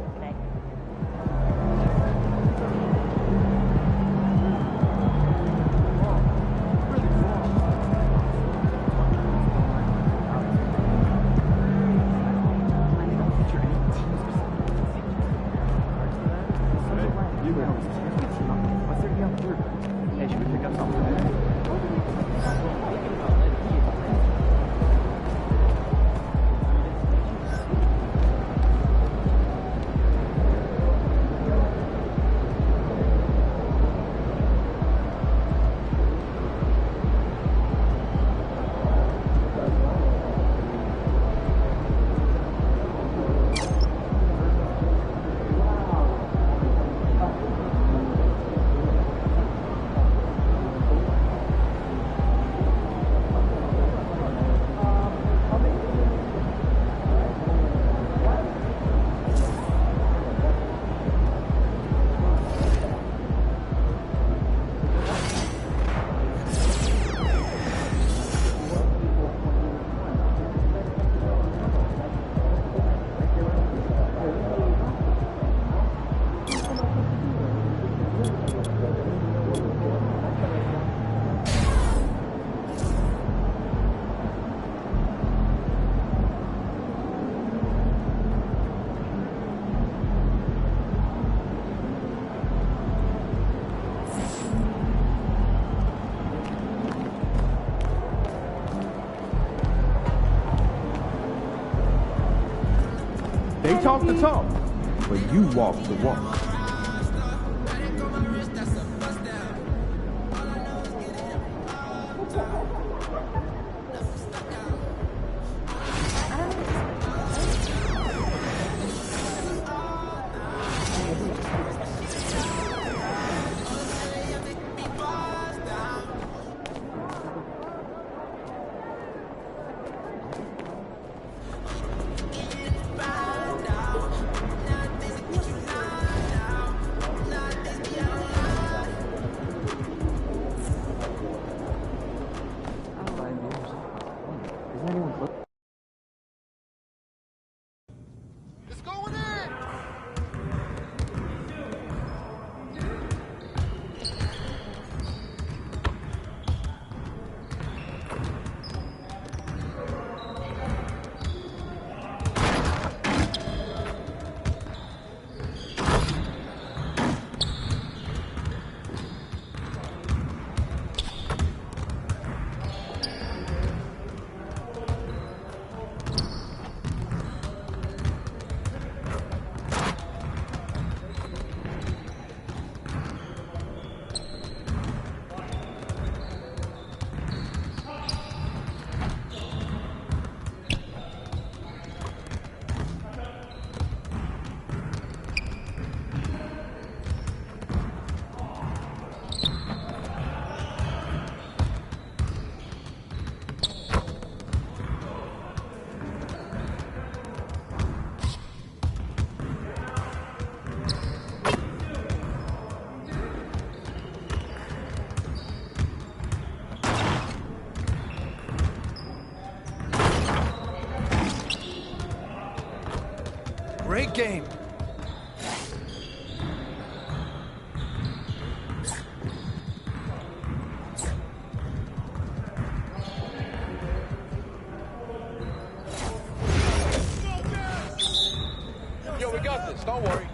They talk the talk, but you walk the walk. Great game. Yo, we got this. Don't worry.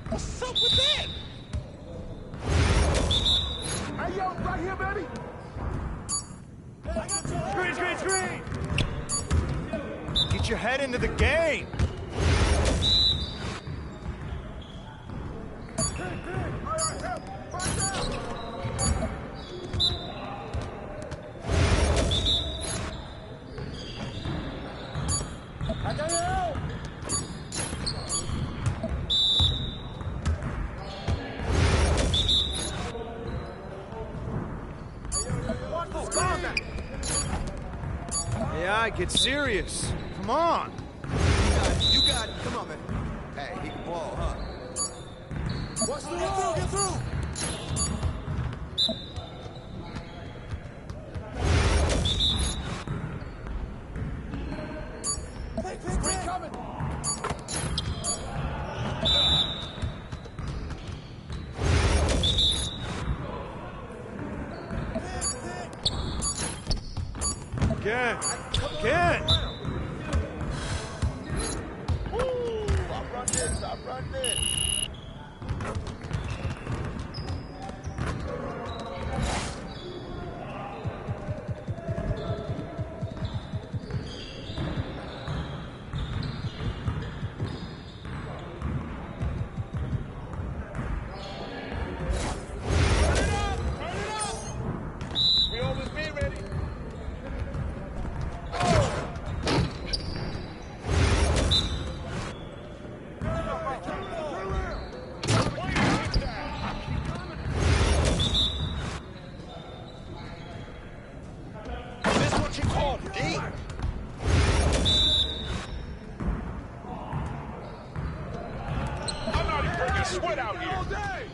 What's up with that? Hey, yo, right here, baby. Screen! Get your head into the game. Yeah, get serious. Come on. You got it. Come on, man. Hey, he can ball, huh? Watch the roll. Get through. Screen coming. Again. I'll run this. We always be ready. Sweat out here. All day.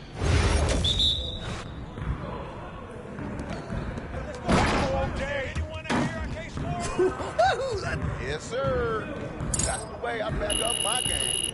All day. Anyone out here on K-Sport? Yes, sir. That's the way I back up my game.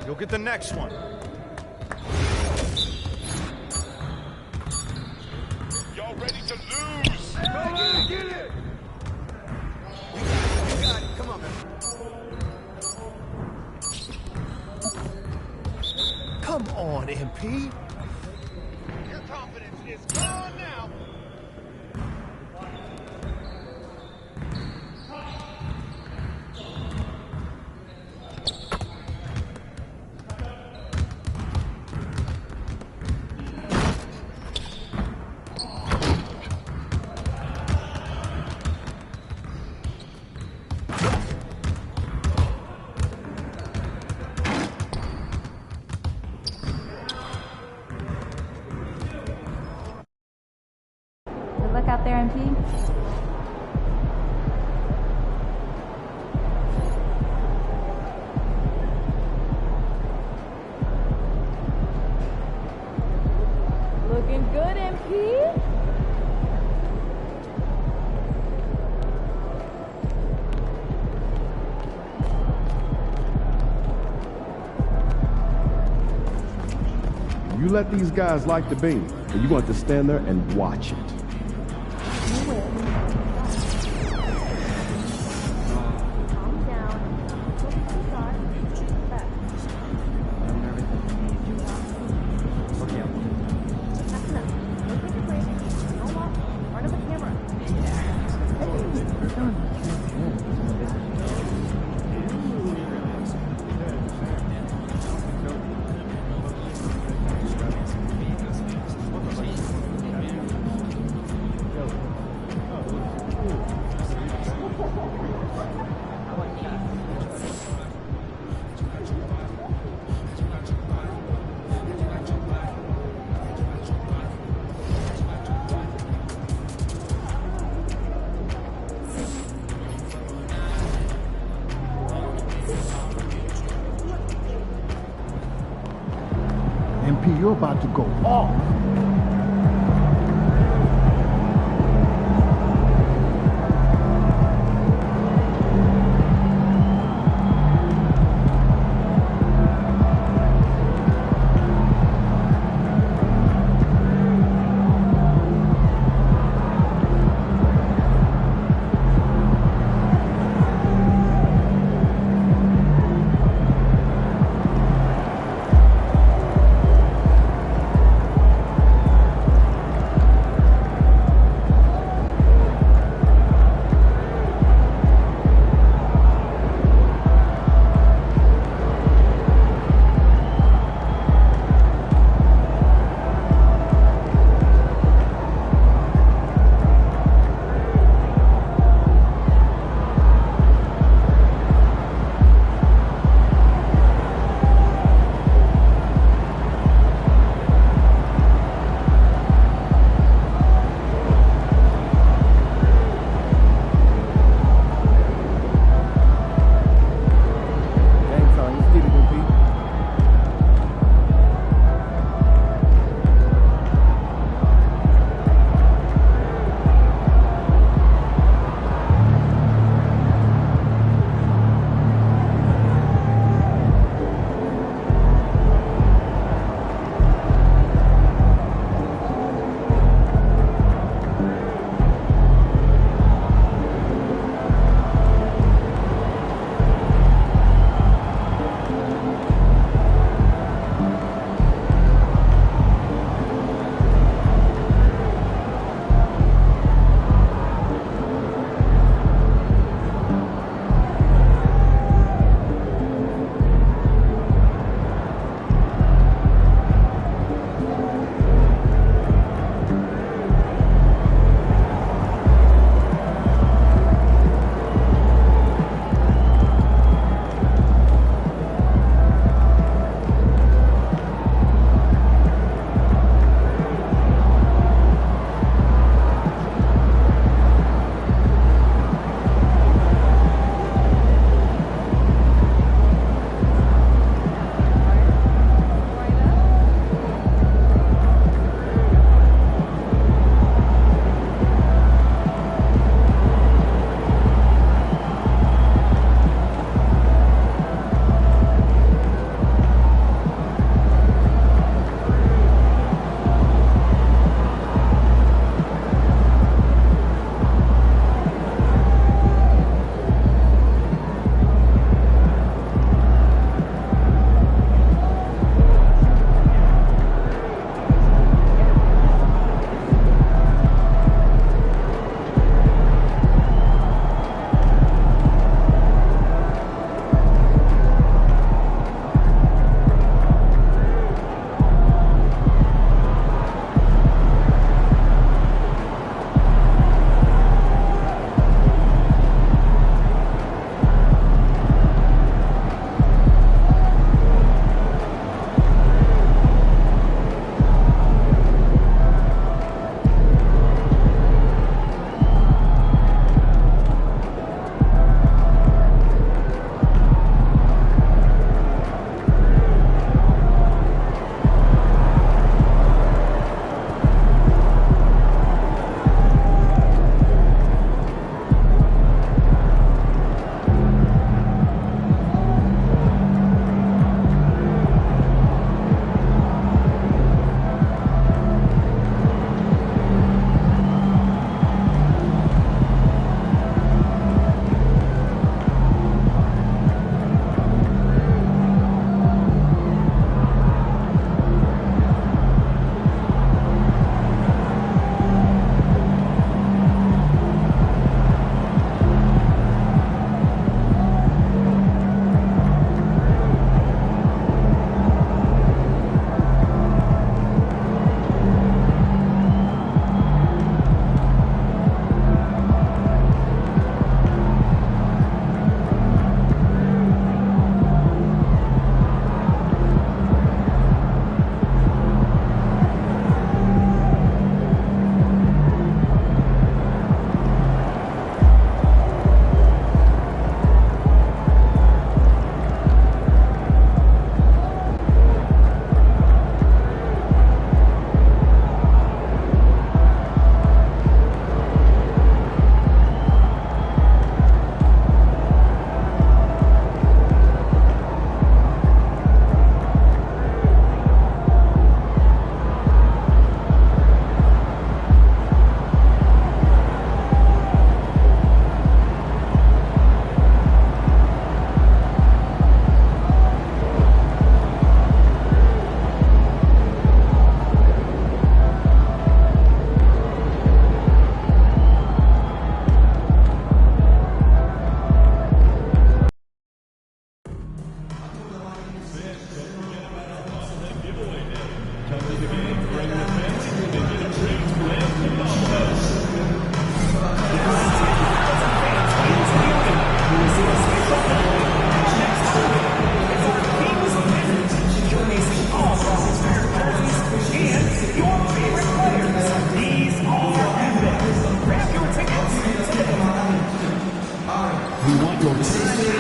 You'll get the next one. Y'all ready to lose? Get it! You got it. Come on, man. Come on, MP. Your confidence is gone now. Good luck out there, MP. Looking good, MP. You let these guys like the beam, and you want to stand there and watch it. MP, you're about to go off.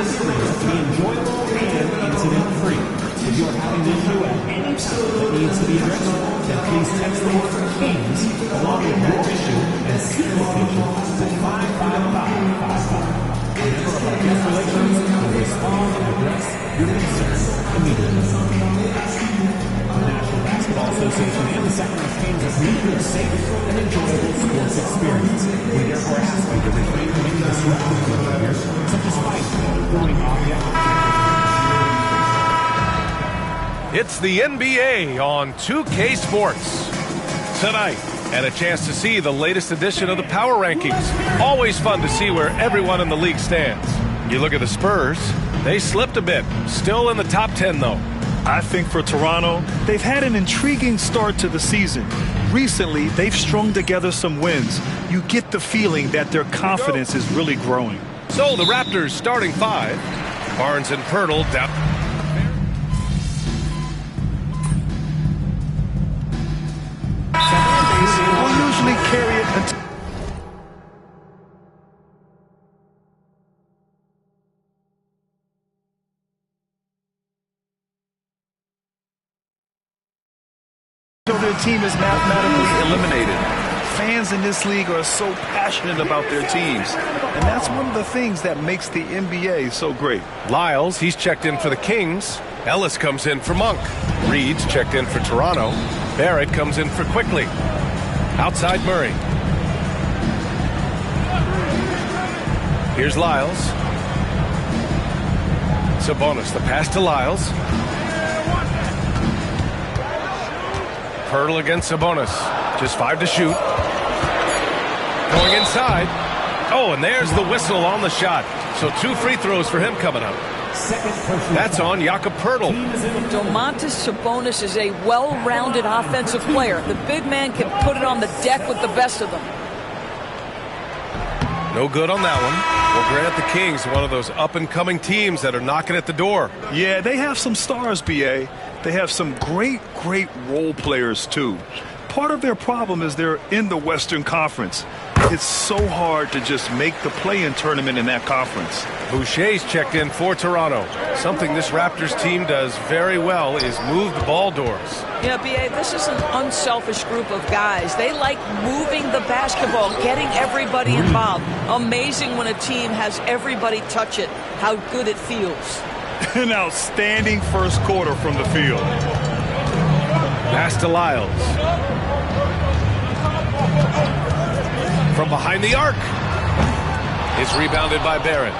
experience be enjoyable and incident-free. If you are having an issue at any time that needs to be addressed, then please text the word KINGS along with your issue and seat location to 55555. A member of our guest relations will respond and address your concerns immediately. The National Basketball Association and the Sacramento Kings have made you a safe and enjoyable sports experience. We therefore ask you to refrain from any disruptive behavior, such as fighting, throwing objects. It's the NBA on 2K Sports. Tonight, and a chance to see the latest edition of the Power Rankings. Always fun to see where everyone in the league stands. You look at the Spurs, they slipped a bit. Still in the top 10, though. I think for Toronto, they've had an intriguing start to the season. Recently, they've strung together some wins. You get the feeling that their confidence is really growing. So the Raptors starting 5. Barnes and Poeltl down. We'll usually carry it until their team is mathematically eliminated. Fans in this league are so passionate about their teams, and that's one of the things that makes the NBA so great. Lyles, he's checked in for the Kings. Ellis comes in for Monk. Reed's checked in for Toronto. Barrett comes in for Quickly. Outside Murray. Here's Lyles. Sabonis, the pass to Lyles. Poeltl against Sabonis. Just 5 to shoot. Going inside. Oh, and there's the whistle on the shot. So 2 free throws for him coming up. That's on Jakob Poeltl. Domantas Sabonis is a well-rounded offensive player. The big man can put it on the deck with the best of them. No good on that one. Well, grant the Kings one of those up-and-coming teams that are knocking at the door. Yeah, they have some stars, B.A. They have some great role players, too. Part of their problem is they're in the Western Conference. It's so hard to just make the play-in tournament in that conference. Boucher's checked in for Toronto. Something this Raptors team does very well is move the ball doors. Yeah, B.A., this is an unselfish group of guys. They like moving the basketball, getting everybody involved. Amazing when a team has everybody touch it, how good it feels. An outstanding first quarter from the field. Pass to Lyles. From behind the arc. It's rebounded by Barrett.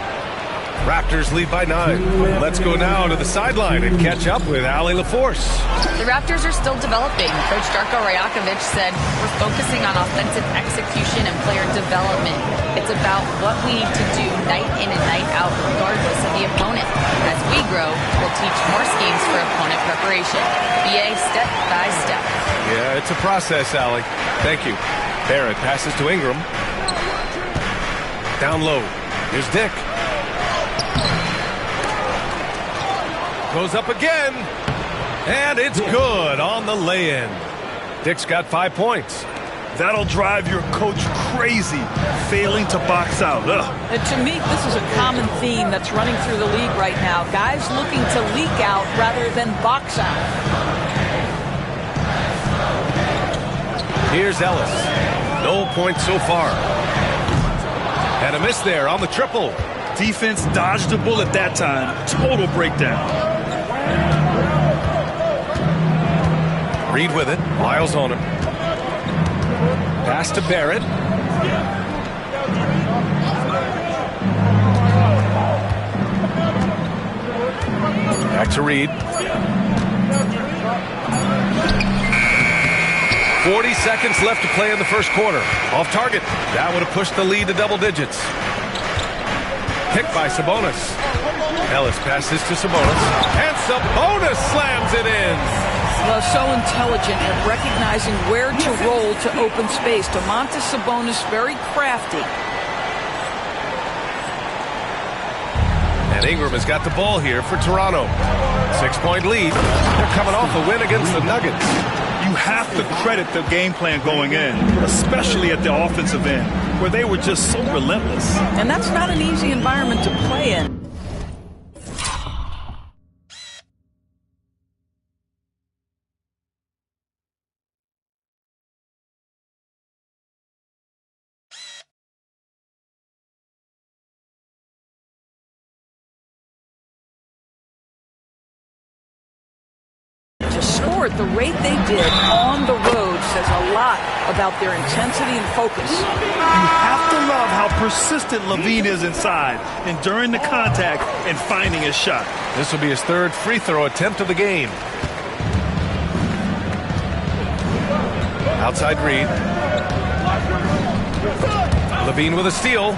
Raptors lead by 9. Let's go now to the sideline and catch up with Allie LaForce. The Raptors are still developing. Coach Darko Rajakovic said, we're focusing on offensive execution and player development. It's about what we need to do night in and night out regardless of the opponent. As we grow, we'll teach more schemes for opponent preparation. BA step by step. Yeah, it's a process, Allie. Thank you. Barrett passes to Ingram. Down low. Here's Dick. Goes up again. And it's good on the lay-in. Dick's got 5 points. That'll drive your coach crazy, failing to box out. And to me, this is a common theme that's running through the league right now. Guys looking to leak out rather than box out. Here's Ellis. No points so far. And a miss there on the triple. Defense dodged a bullet that time. Total breakdown. Reed with it. Lyles on him. Pass to Barrett. Back to Reed. 40 seconds left to play in the first quarter. Off target. That would have pushed the lead to double digits. Picked by Sabonis. Ellis passes to Sabonis. And Sabonis slams it in. Well, so intelligent at recognizing where to roll to open space. Domantas Sabonis very crafty. And Ingram has got the ball here for Toronto. 6-point lead. They're coming off a win against the Nuggets. You have to credit the game plan going in, especially at the offensive end, where they were just so relentless. And that's not an easy environment to play in. score at the rate they did on the road says a lot about their intensity and focus. You have to love how persistent LaVine is inside, enduring the contact and finding his shot. This will be his third free throw attempt of the game. Outside Reed. LaVine with a steal.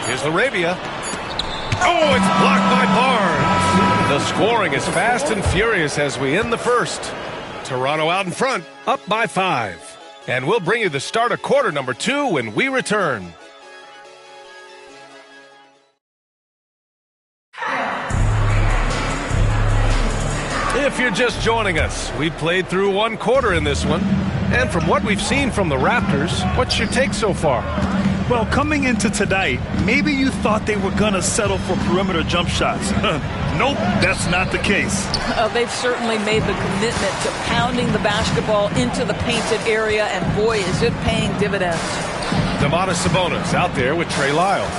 Here's LaRavia. Oh, it's blocked by Barnes. The scoring is fast and furious as we end the first. Toronto out in front, up by 5. And we'll bring you the start of quarter number 2 when we return. If you're just joining us, we've played through 1 quarter in this one. And from what we've seen from the Raptors, what's your take so far? Well, coming into tonight, maybe you thought they were going to settle for perimeter jump shots. Nope, that's not the case. They've certainly made the commitment to pounding the basketball into the painted area, and boy, is it paying dividends. Domantas Sabonis out there with Trey Lyles.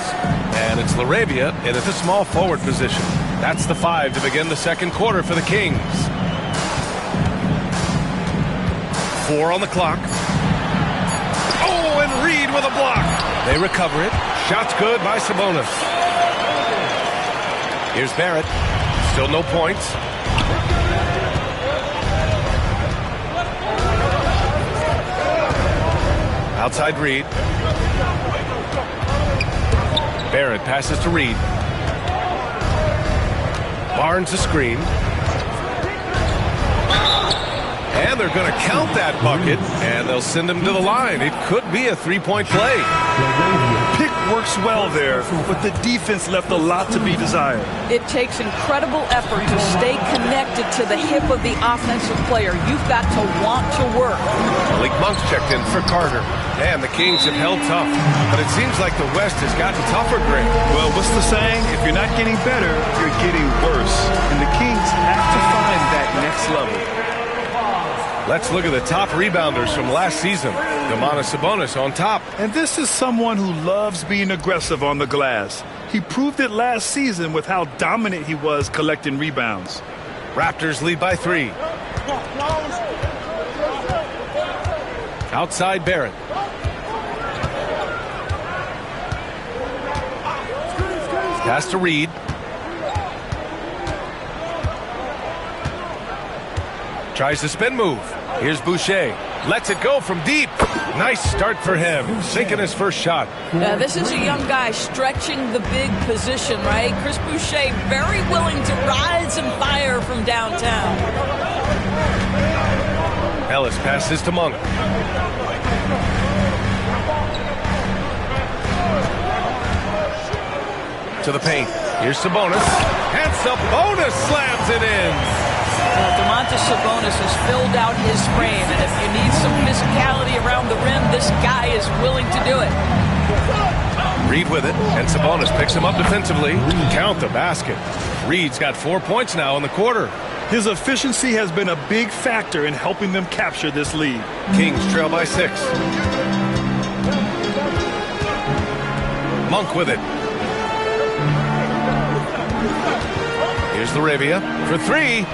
And it's LaRavia in at the small forward position. That's the 5 to begin the second quarter for the Kings. 4 on the clock. Oh, and Reed with a block. They recover it. Shot's good by Sabonis. Here's Barrett. Still no points. Outside Reed. Barrett passes to Reed. Barnes a screen. And they're going to count that bucket, and they'll send him to the line. It could be a 3-point play. Pick works well there, but the defense left a lot to be desired. It takes incredible effort to stay connected to the hip of the offensive player. You've got to want to work. Malik Monk's checked in for Carter. And the Kings have held tough, but it seems like the West has gotten tougher, Greg. Well, what's the saying? If you're not getting better, you're getting worse. And the Kings have to find that next level. Let's look at the top rebounders from last season. Domantas Sabonis on top. And this is someone who loves being aggressive on the glass. He proved it last season with how dominant he was collecting rebounds. Raptors lead by 3. Outside Barrett. Pass to Reed. Tries the spin move. Here's Boucher. Lets it go from deep. Nice start for him. Sinking his first shot. This is a young guy stretching the big position, right? Chris Boucher very willing to rise and fire from downtown. Ellis passes to Monk. To the paint. Here's Sabonis. And Sabonis slams it in. Domantas Sabonis has filled out his frame, and if you need some physicality around the rim, this guy is willing to do it. Reed with it, and Sabonis picks him up defensively. Count the basket. Reed's got 4 points now in the quarter. His efficiency has been a big factor in helping them capture this lead. Kings trail by 6. Monk with it. Here's LaRavia for 3.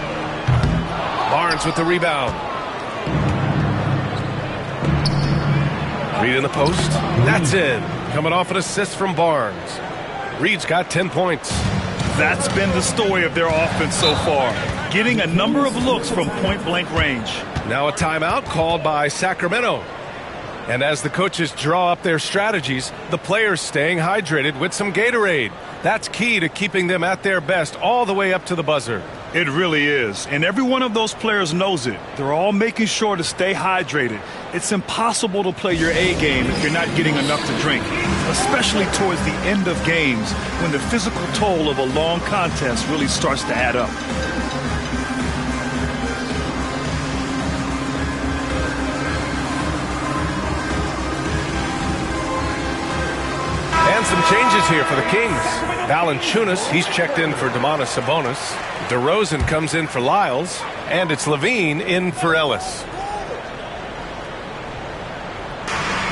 Barnes with the rebound. Reed in the post. That's in. Coming off an assist from Barnes. Reed's got 10 points. That's been the story of their offense so far. Getting a number of looks from point-blank range. Now a timeout called by Sacramento. And as the coaches draw up their strategies, the players staying hydrated with some Gatorade. That's key to keeping them at their best all the way up to the buzzer. It really is. And every one of those players knows it. They're all making sure to stay hydrated. It's impossible to play your A game if you're not getting enough to drink, especially towards the end of games when the physical toll of a long contest really starts to add up. And some changes here for the Kings. Valanciunas, he's checked in for Domantas Sabonis. DeRozan comes in for Lyles. And it's LaVine in for Ellis.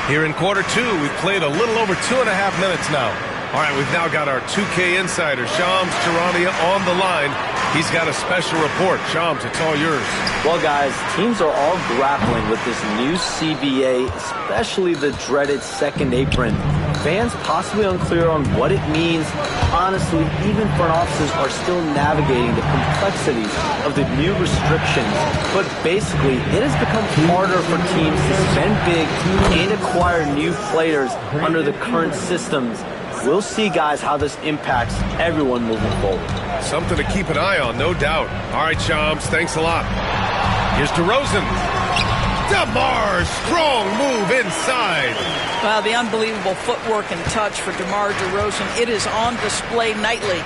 Here in quarter 2, we've played a little over 2.5 minutes now. All right, we've now got our 2K insider, Shams Charania, on the line. He's got a special report. Shams, it's all yours. Well, guys, teams are all grappling with this new CBA, especially the dreaded second apron. Fans possibly unclear on what it means. Honestly, even front offices are still navigating the complexities of the new restrictions. But basically, it has become harder for teams to spend big and acquire new players under the current systems. We'll see, guys, how this impacts everyone moving forward. Something to keep an eye on, no doubt. All right, Shams, thanks a lot. Here's DeRozan. DeMar, strong move inside. Wow, the unbelievable footwork and touch for DeMar DeRozan. It is on display nightly.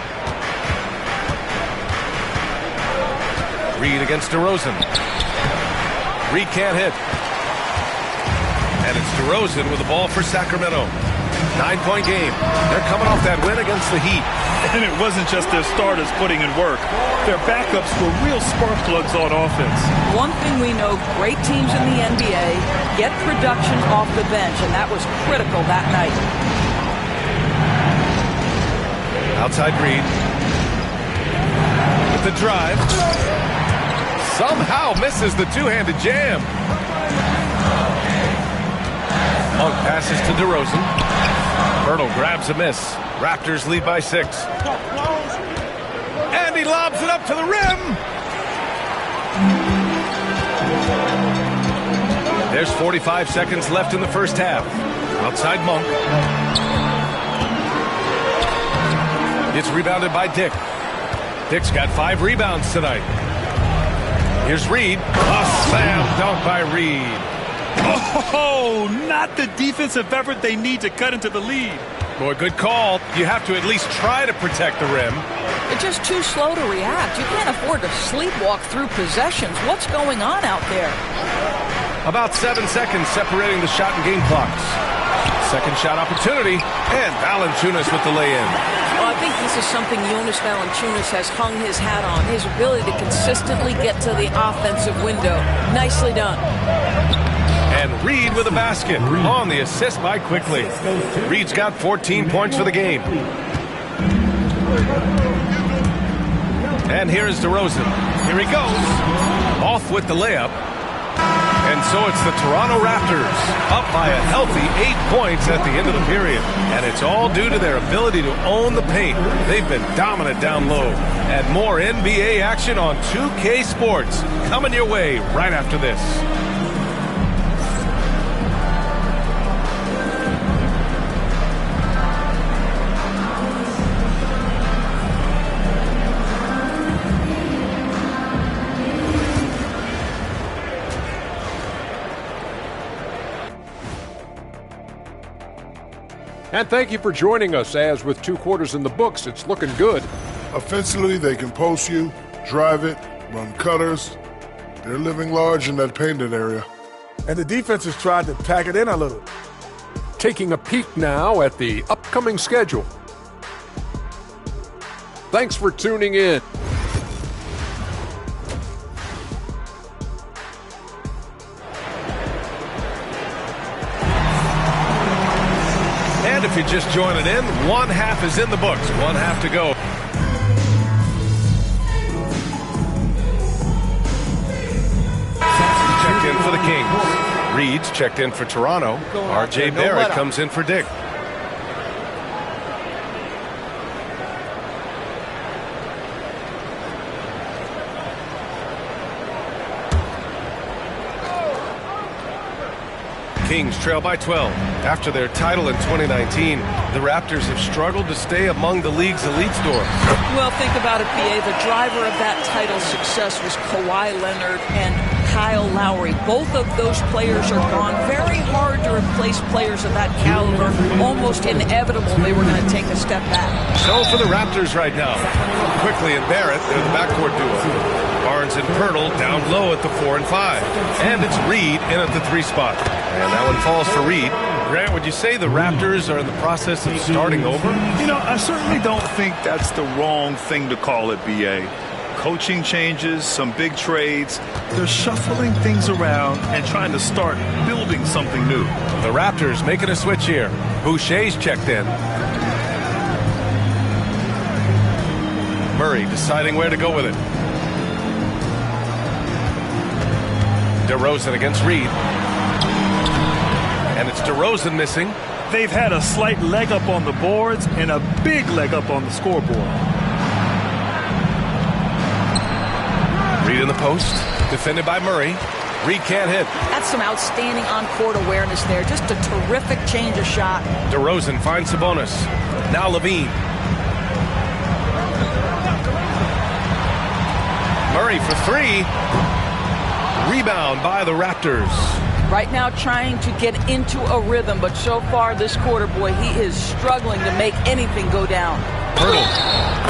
Reed against DeRozan. Reed can't hit. And it's DeRozan with the ball for Sacramento. 9-point game. They're coming off that win against the Heat. And it wasn't just their starters putting in work. Their backups were real spark plugs on offense. One thing we know, great teams in the NBA get production off the bench, and that was critical that night. Outside Reed. With the drive. Somehow misses the two-handed jam. Monk passes to DeRozan. Pirtle grabs a miss. Raptors lead by 6. And he lobs it up to the rim. There's 45 seconds left in the first half. Outside Monk. It's rebounded by Dick. Dick's got 5 rebounds tonight. Here's Reed. A slam dunk by Reed. Oh, not the defensive effort they need to cut into the lead. Boy, good call. You have to at least try to protect the rim. They're just too slow to react. You can't afford to sleepwalk through possessions. What's going on out there? About 7 seconds separating the shot and game clocks. Second shot opportunity, and Valanciunas with the lay-in. Well, I think this is something Jonas Valanciunas has hung his hat on, his ability to consistently get to the offensive window. Nicely done. And Reed with a basket on the assist by Quickly. Reed's got 14 points for the game. And here's DeRozan. Here he goes. Off with the layup. And so it's the Toronto Raptors up by a healthy 8 points at the end of the period. And it's all due to their ability to own the paint. They've been dominant down low. And more NBA action on 2K Sports coming your way right after this. And thank you for joining us, as with 2 quarters in the books, it's looking good. Offensively, they can post you, drive it, run cutters. They're living large in that painted area. And the defense has tried to pack it in a little. Taking a peek now at the upcoming schedule. Thanks for tuning in. And if you're just joining in, 1 half is in the books, 1 half to go. Checked in for the Kings. Reed's checked in for Toronto. R.J. Barrett comes in for Dick. Kings trail by 12. After their title in 2019, the Raptors have struggled to stay among the league's elite stars. Well, think about it, B.A. The driver of that title success was Kawhi Leonard and Kyle Lowry. Both of those players are gone. Very hard to replace players of that caliber. Almost inevitable they were going to take a step back. So for the Raptors right now, Quickly and Barrett, they're the backcourt duo. Barnes and Pirtle down low at the 4 and 5. And it's Reed in at the 3 spot. And that one falls for Reed. Grant, would you say the Raptors are in the process of starting over? You know, I certainly don't think that's the wrong thing to call it, B.A. Coaching changes, some big trades. They're shuffling things around and trying to start building something new. The Raptors making a switch here. Boucher's checked in. Murray deciding where to go with it. DeRozan against Reed. And it's DeRozan missing. They've had a slight leg up on the boards and a big leg up on the scoreboard. Reed in the post, defended by Murray. Reed can't hit. That's some outstanding on-court awareness there. Just a terrific change of shot. DeRozan finds Sabonis. Now Levine. Murray for three. Rebound by the Raptors. Right now trying to get into a rhythm, but so far this quarter, boy, he is struggling to make anything go down. Hurdle.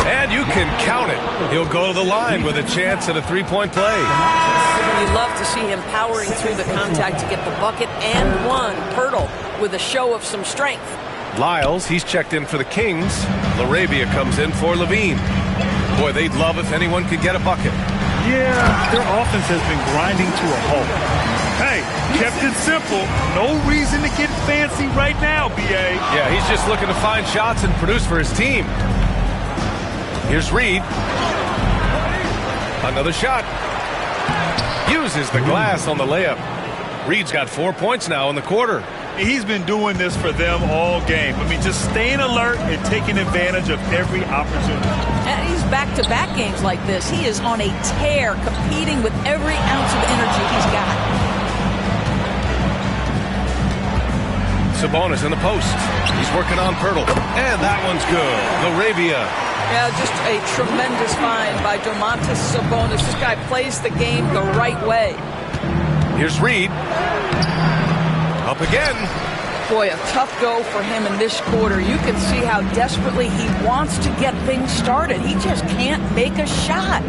And you can count it. He'll go to the line with a chance at a three-point play. You love to see him powering through the contact to get the bucket and one. Pirtle with a show of some strength. Lyles, he's checked in for the Kings. Laravia comes in for Levine. Boy, they'd love if anyone could get a bucket. Yeah, their offense has been grinding to a halt. Hey, kept it simple. No reason to get fancy right now, B.A. Yeah, he's just looking to find shots and produce for his team. Here's Reed. Another shot. Uses the glass on the layup. Reed's got 4 points now in the quarter. He's been doing this for them all game. I mean, just staying alert and taking advantage of every opportunity. And he's back-to-back games like this. He is on a tear, competing with every ounce of energy he's got. Sabonis in the post. He's working on Pirtle. And that one's good. Laravia. Yeah, just a tremendous find by Domantas Sabonis. This guy plays the game the right way. Here's Reed. Up again. Boy, a tough go for him in this quarter. You can see how desperately he wants to get things started. He just can't make a shot.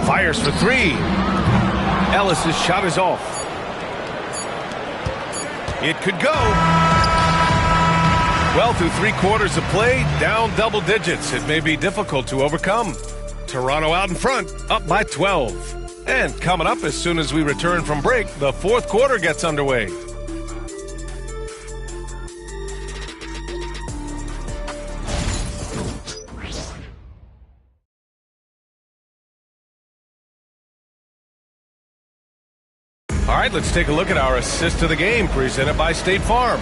Fires for three. Ellis's shot is off. It could go. Well, through 3 quarters of play, down double digits. It may be difficult to overcome. Toronto out in front, up by 12. And coming up as soon as we return from break, the 4th quarter gets underway. All right, let's take a look at our assist of the game presented by State Farm.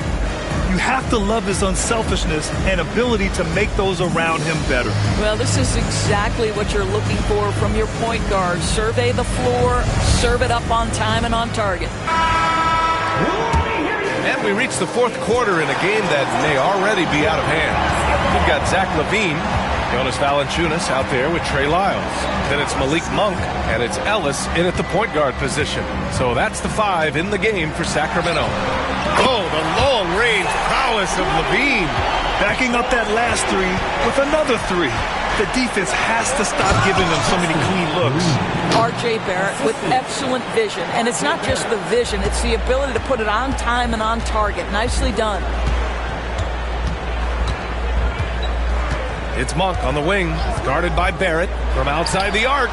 You have to love his unselfishness and ability to make those around him better. Well, this is exactly what you're looking for from your point guard. Survey the floor, serve it up on time and on target. And we reach the 4th quarter in a game that may already be out of hand. We've got Zach LaVine, Jonas Valanciunas out there with Trey Lyles. Then it's Malik Monk, and it's Ellis in at the point guard position. So that's the 5 in the game for Sacramento. Oh, the long-range prowess of LaVine. Backing up that last 3 with another 3. The defense has to stop giving them so many clean looks. R.J. Barrett with excellent vision. And it's not just the vision, it's the ability to put it on time and on target. Nicely done. It's Monk on the wing, guarded by Barrett from outside the arc.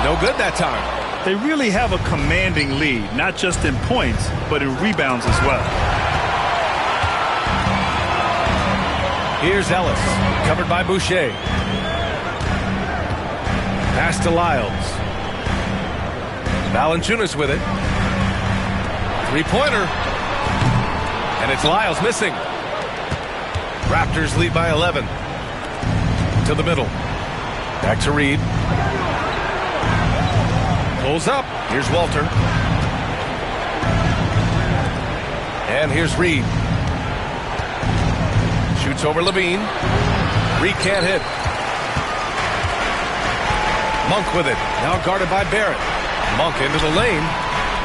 No good that time. They really have a commanding lead, not just in points, but in rebounds as well. Here's Ellis, covered by Boucher. Pass to Lyles. Valanciunas with it. 3-pointer. And it's Lyles missing. Raptors lead by 11. To the middle. Back to Reed. Pulls up. Here's Walter. And here's Reed. Shoots over Levine. Reed can't hit. Monk with it. Now guarded by Barrett. Monk into the lane.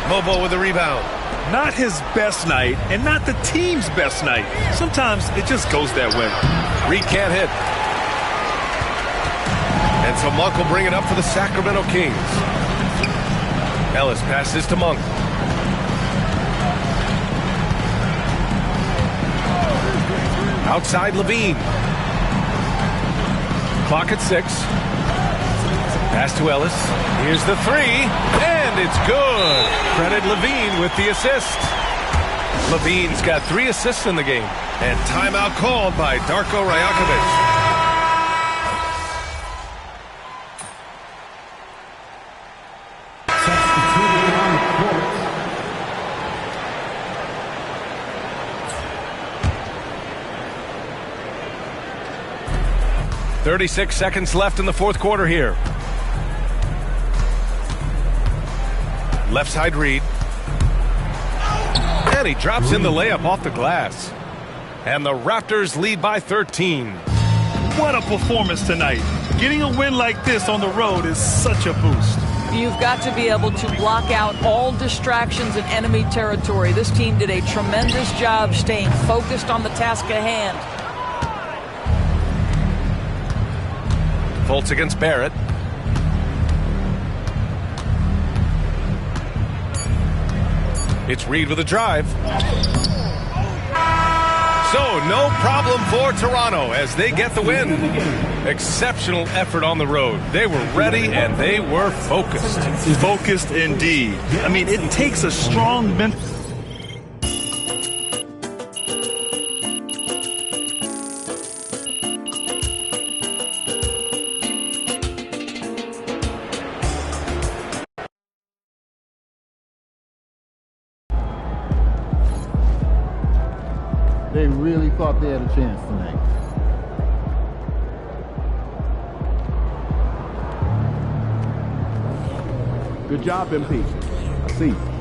Bobo with the rebound. Not his best night, and not the team's best night. Sometimes it just goes that way. Reed can't hit. And so Monk will bring it up for the Sacramento Kings. Ellis passes to Monk. Outside Levine. Clock at 6. Pass to Ellis. Here's the 3. And it's good. Credit Levine with the assist. Levine's got 3 assists in the game. And timeout called by Darko Rajakovic. 36 seconds left in the fourth quarter here. Left side read. And he drops in the layup off the glass. And the Raptors lead by 13. What a performance tonight. Getting a win like this on the road is such a boost. You've got to be able to block out all distractions in enemy territory. This team did a tremendous job staying focused on the task at hand. Fultz against Barrett. It's Reed with a drive. So no problem for Toronto as they get the win. Exceptional effort on the road. They were ready and they were focused. Focused indeed. I mean, it takes a strong mental. They really thought they had a chance tonight. Good job, MP. I see.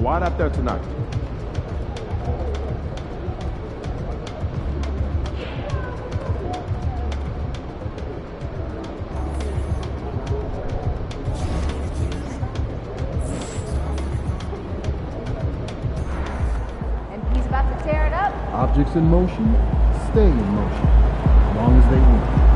wide out there tonight. And he's about to tear it up. Objects in motion, stay in motion, as long as they win.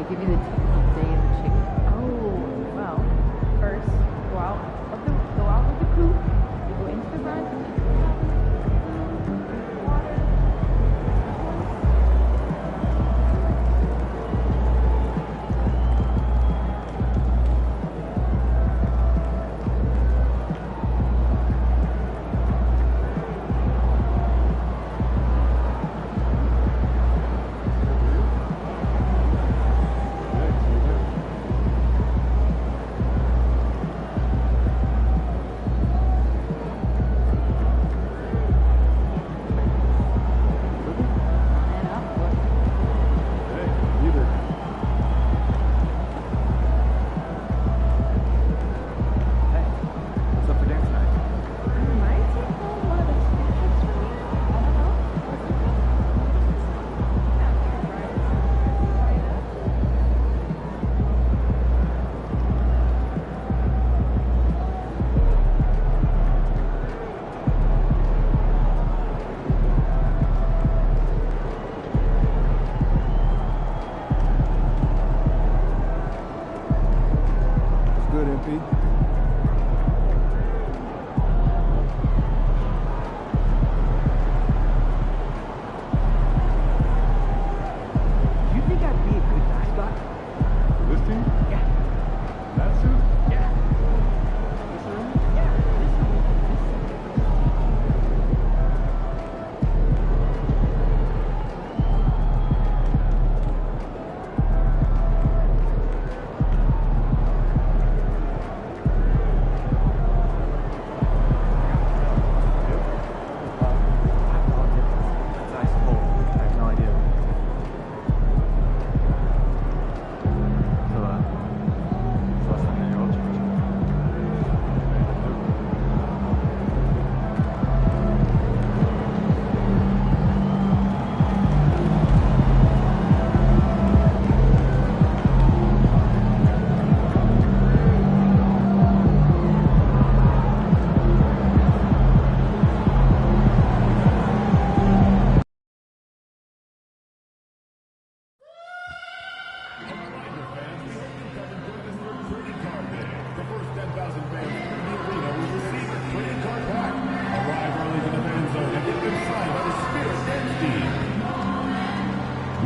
Give me the day of the chicken. Oh, well, first, go out with the coop. You go into the run. Water. Good, MP. You think I'd be a good mascot? This team? Yeah. That suit? Yeah. This room? Yeah.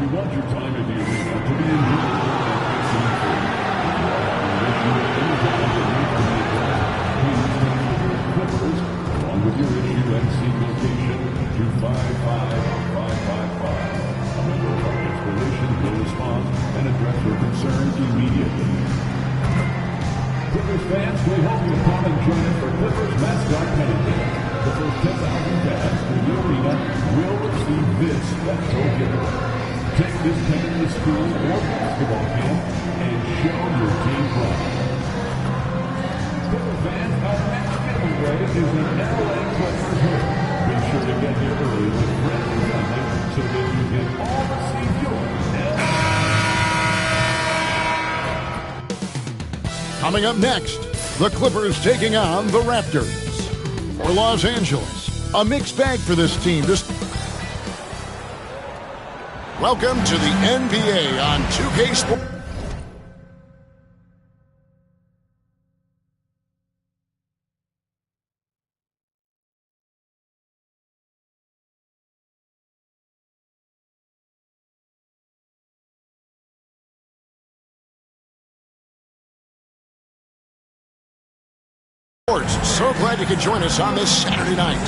We want your time at the arena to be enjoyable and pain-free. Clippers, along with your issue and seat location, to 55555. A member of our installation will respond and address your concerns immediately. Clippers fans, we hope you come and join us for Clippers mascot painting day. The first 10,000 fans in the arena will receive this special gift. Take this pen to school or basketball camp and show your team pride. Clipper fans, our next giveaway is an LA Clippers hood. Be sure to get here early with friends and family so that you can all receive yours. Coming up next, the Clippers taking on the Raptors. For Los Angeles, a mixed bag for this team. Welcome to the NBA on 2K Sports. So glad you could join us on this Saturday night.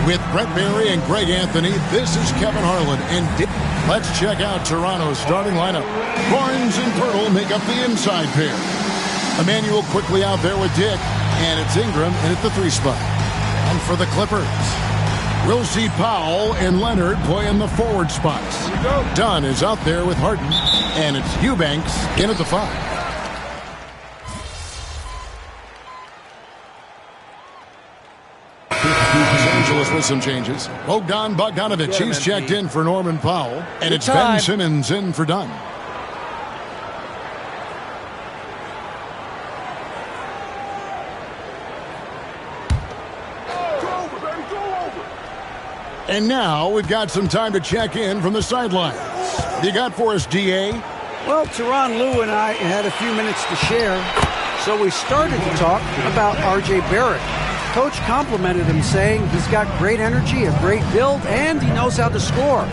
With Brett Barry and Greg Anthony, this is Kevin Harlan and Dick. Let's check out Toronto's starting lineup. Barnes and Pirtle make up the inside pair. Emmanuel quickly out there with Dick, and it's Ingram in at the 3 spot. And for the Clippers, we'll see Powell and Leonard play in the forward spots. Dunn is out there with Harden, and it's Eubanks in at the 5. Los Angeles with some changes. Bogdan Bogdanovic, he's checked in for Norman Powell, and it's Ben Simmons in for Dunn. And now we've got some time to check in from the sidelines. You got for us, DA? Well, Tyronn Lue and I had a few minutes to share, so we started to talk about R.J. Barrett. Coach complimented him, saying he's got great energy, a great build, and he knows how to score.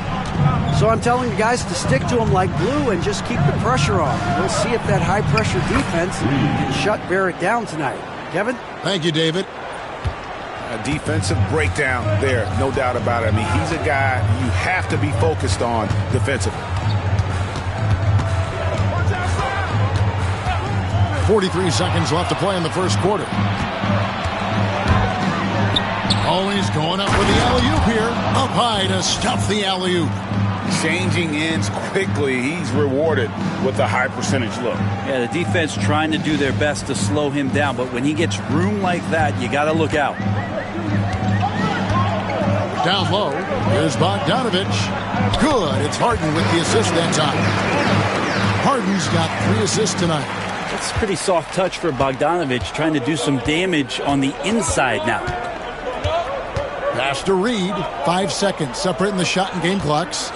So I'm telling the guys to stick to him like glue and just keep the pressure on. We'll see if that high-pressure defense can shut Barrett down tonight. Kevin? Thank you, David. A defensive breakdown there, no doubt about it. I mean, he's a guy you have to be focused on defensively. 43 seconds left to play in the first quarter. Always going up for the alley-oop here. Up high to stuff the alley-oop. Changing ends quickly. He's rewarded with a high percentage look. Yeah, the defense trying to do their best to slow him down, but when he gets room like that, you got to look out. Down low, here's Bogdanovic. Good, it's Harden with the assist that time. Harden's got 3 assists tonight. That's a pretty soft touch for Bogdanovic, trying to do some damage on the inside now. Pass to Reed. 5 seconds separating the shot and game clocks.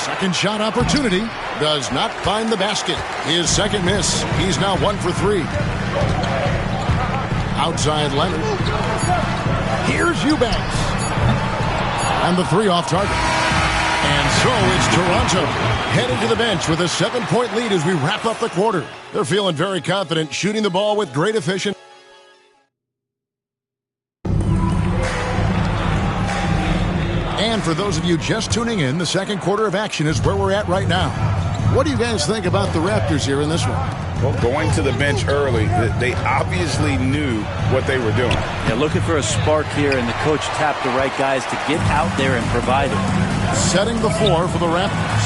Second shot opportunity. Does not find the basket. His second miss. He's now 1 for 3. Outside Leonard. Here's Eubanks. And the 3 off target. And so it's Toronto headed to the bench with a 7-point lead as we wrap up the quarter. They're feeling very confident, shooting the ball with great efficiency. And for those of you just tuning in, the second quarter of action is where we're at right now. What do you guys think about the Raptors here in this one? Well, going to the bench early, they obviously knew what they were doing. Yeah, looking for a spark here, and the coach tapped the right guys to get out there and provide it. Setting the floor for the Raptors.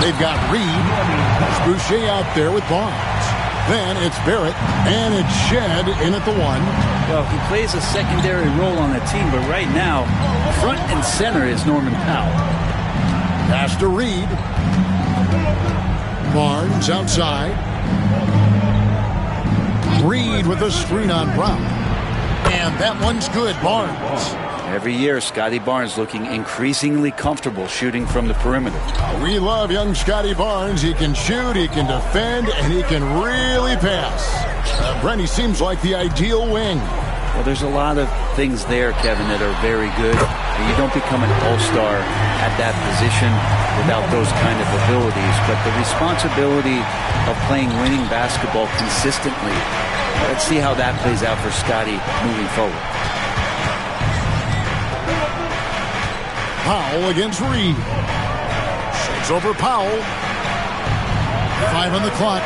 They've got Reed. There's Boucher out there with Barnes. Then it's Barrett, and it's Shed in at the 1. Well, he plays a secondary role on the team, but right now, front and center is Norman Powell. Pass to Reed. Barnes outside. Reed with a screen on Brown. And that one's good, Barnes. Every year, Scotty Barnes looking increasingly comfortable shooting from the perimeter. We love young Scotty Barnes. He can shoot, he can defend, and he can really pass. Brent, he seems like the ideal wing. Well, there's a lot of things there, Kevin, that are very good. You don't become an all-star at that position without those kind of abilities. But the responsibility of playing winning basketball consistently, let's see how that plays out for Scotty moving forward. Powell against Reed. Shakes over Powell. 5 on the clock.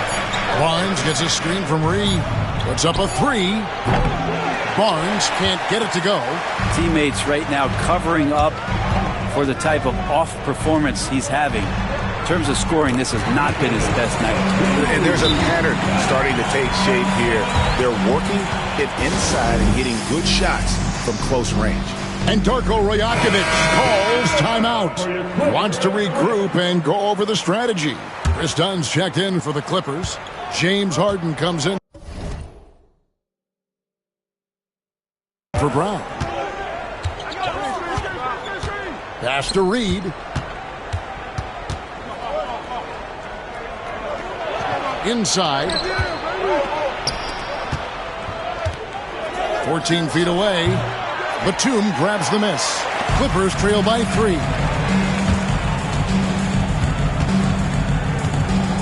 Barnes gets a screen from Reed. Puts up a 3. Barnes can't get it to go. Teammates right now covering up for the type of off performance he's having. In terms of scoring, this has not been his best night. And there's a pattern starting to take shape here. They're working it inside and getting good shots from close range. And Darko Rajakovic calls timeout. Wants to regroup and go over the strategy. Chris Dunn's checked in for the Clippers. James Harden comes in for Brown. Pass to Reed. Inside. 14 feet away. Batum grabs the miss. Clippers trail by 3.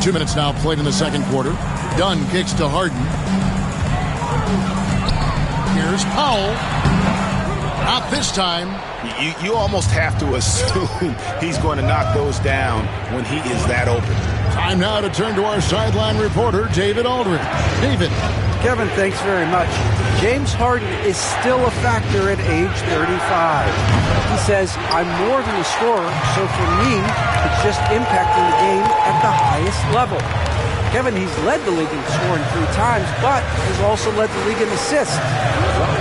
2 minutes now played in the second quarter. Dunn kicks to Harden. Here's Powell. Not this time. You almost have to assume he's going to knock those down when he is that open. Time now to turn to our sideline reporter, David Aldridge. David. Kevin, thanks very much. James Harden is still a factor at age 35. He says, I'm more than a scorer, so for me, it's just impacting the game at the highest level. Kevin, he's led the league in scoring 3 times, but has also led the league in assists. Well,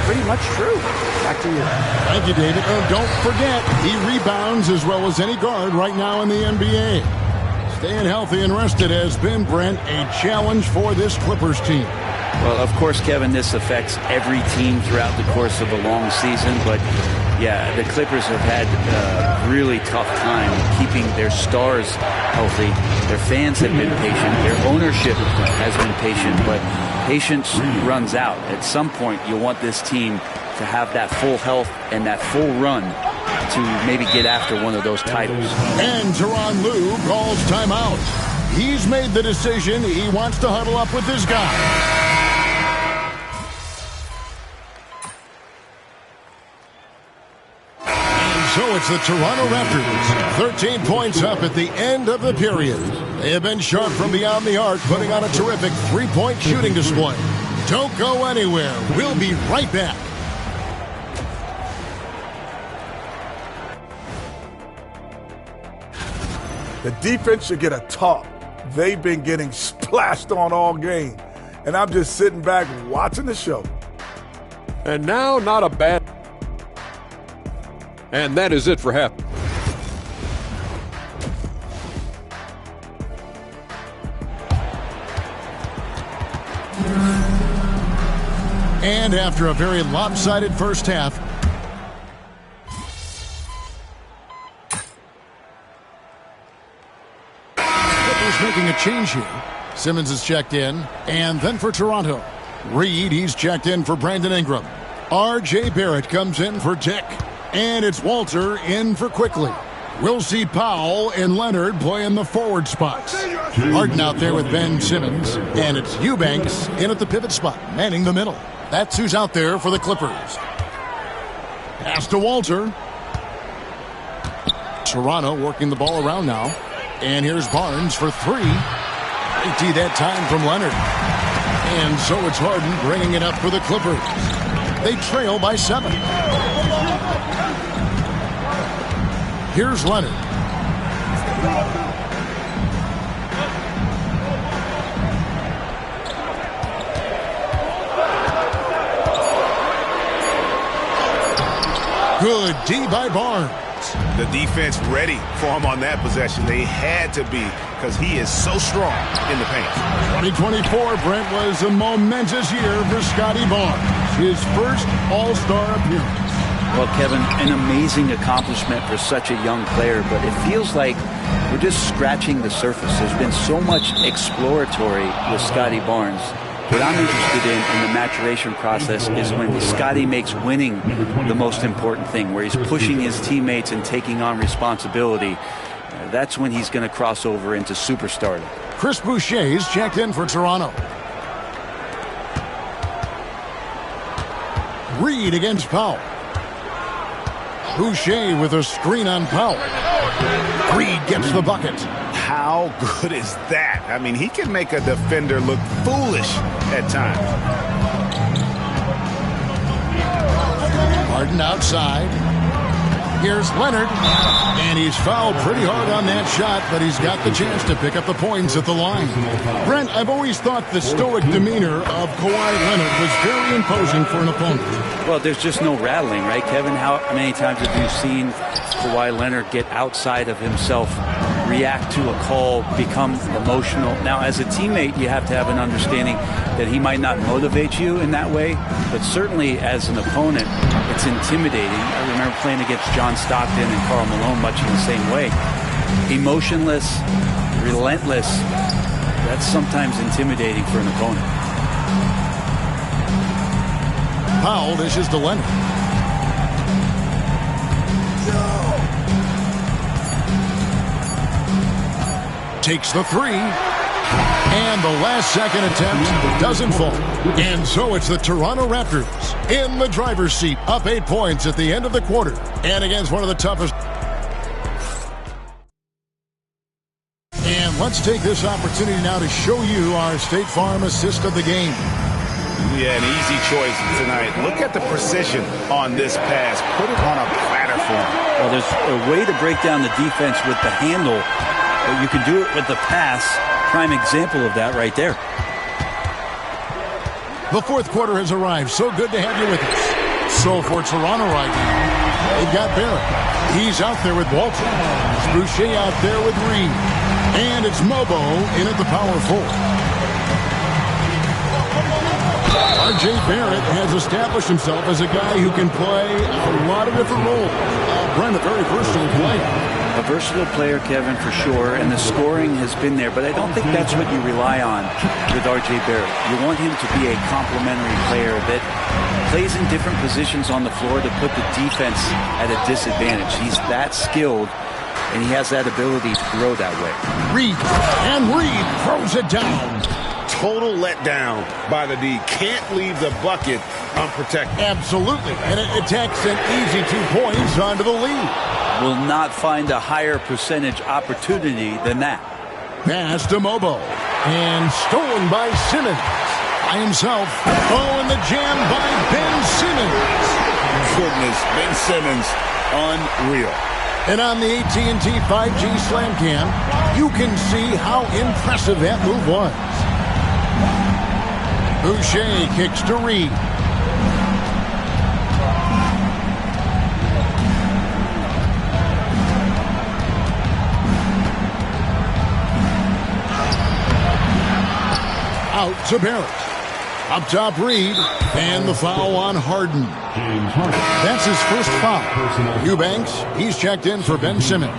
pretty much true. Back to you. Thank you, David. Don't forget, he rebounds as well as any guard right now in the NBA. Staying healthy and rested has been, Brent, a challenge for this Clippers team. Well, of course, Kevin, this affects every team throughout the course of a long season. But, yeah, the Clippers have had a really tough time keeping their stars healthy. Their fans have been patient. Their ownership has been patient. But patience runs out. At some point, you'll want this team to have that full health and that full run to maybe get after one of those titles. And Tyronn Lue calls timeout. He's made the decision. He wants to huddle up with his guy. So it's the Toronto Raptors, 13 points up at the end of the period. They have been sharp from beyond the arc, putting on a terrific three-point shooting display. Don't go anywhere. We'll be right back. The defense should get a talk. They've been getting splashed on all game. And I'm just sitting back watching the show. And now, not a bad... And that is it for half. And after a very lopsided first half, Clippers making a change here. Simmons is checked in, and then for Toronto, Reed, he's checked in for Brandon Ingram. R.J. Barrett comes in for Dick. And it's Walter in for Quickly. We'll see Powell and Leonard play in the forward spots. Harden out there with Ben Simmons. And it's Eubanks in at the pivot spot, manning the middle. That's who's out there for the Clippers. Pass to Walter. Toronto working the ball around now. And here's Barnes for 3. Empty that time from Leonard. And so it's Harden bringing it up for the Clippers. They trail by 7. Here's Leonard. Good D by Barnes. The defense ready for him on that possession. They had to be because he is so strong in the paint. 2024, Brent, was a momentous year for Scotty Barnes. His first All-Star appearance. Well, Kevin, an amazing accomplishment for such a young player, but it feels like we're just scratching the surface. There's been so much exploratory with Scotty Barnes. What I'm interested in the maturation process is when Scotty makes winning the most important thing, where he's pushing his teammates and taking on responsibility. That's when he's going to cross over into superstardom. Chris Boucher's checked in for Toronto. Reed against Powell. Boucher with a screen on Powell. Reed gets the bucket. How good is that? I mean, he can make a defender look foolish at times. Harden outside. Here's Leonard. And he's fouled pretty hard on that shot, but he's got the chance to pick up the points at the line. Brent, I've always thought the stoic demeanor of Kawhi Leonard was very imposing for an opponent. Well, there's just no rattling, right, Kevin? How many times have you seen Kawhi Leonard get outside of himself, react to a call, become emotional? Now, as a teammate, you have to have an understanding that he might not motivate you in that way, but certainly as an opponent, it's intimidating. I remember playing against John Stockton and Karl Malone much in the same way. Emotionless, relentless, that's sometimes intimidating for an opponent. Powell dishes to Leonard. takes the three. And the last second attempt doesn't fall. And so it's the Toronto Raptors in the driver's seat, up 8 points at the end of the quarter. And against one of the toughest. And let's take this opportunity now to show you our State Farm assist of the game. Yeah, an easy choice tonight. Look at the precision on this pass. Put it on a platter for him. Well, there's a way to break down the defense with the handle, but you can do it with the pass. Prime example of that right there. The fourth quarter has arrived. So good to have you with us. So for Toronto right now, they've got Barrett. He's out there with Walton. Boucher out there with Reed. And it's Mobo in at the power forward. R.J. Barrett has established himself as a guy who can play a lot of different roles. Brent, a very versatile player. A versatile player, Kevin, for sure, and the scoring has been there, but I don't think that's what you rely on with R.J. Barrett. You want him to be a complementary player that plays in different positions on the floor to put the defense at a disadvantage. He's that skilled, and he has that ability to grow that way. Reed throws it down. Total letdown by the D. Can't leave the bucket unprotected. Absolutely. And it takes an easy 2 points onto the lead. Will not find a higher percentage opportunity than that. Pass to Mobo. And stolen by Simmons. By himself. Oh, and the jam by Ben Simmons. Goodness, Ben Simmons, unreal. And on the AT&T 5G Slam Cam, you can see how impressive that move was. Boucher kicks to Reed. Out to Barrett. Up top, Reed. And the foul on Harden. That's his first foul. Eubanks, he's checked in for Ben Simmons.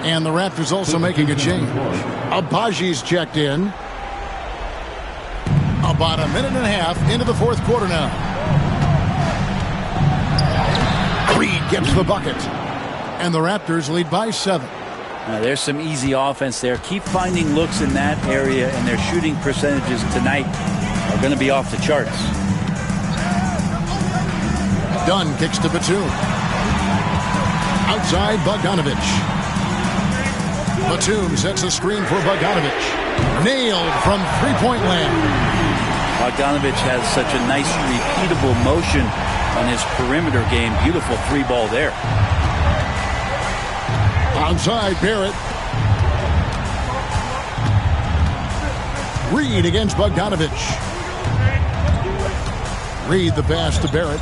And the Raptors also making a change. Abaji's checked in. About a minute and a half into the fourth quarter now. Reed gets the bucket. And the Raptors lead by 7. There's some easy offense there. Keep finding looks in that area, and their shooting percentages tonight are going to be off the charts. Dunn kicks to Batum. Outside, Bogdanovich. Batum sets a screen for Bogdanovich. Nailed from three-point land. Bogdanovich has such a nice, repeatable motion on his perimeter game. Beautiful three ball there. Outside, Barrett. Reed against Bogdanovich. Reed the pass to Barrett.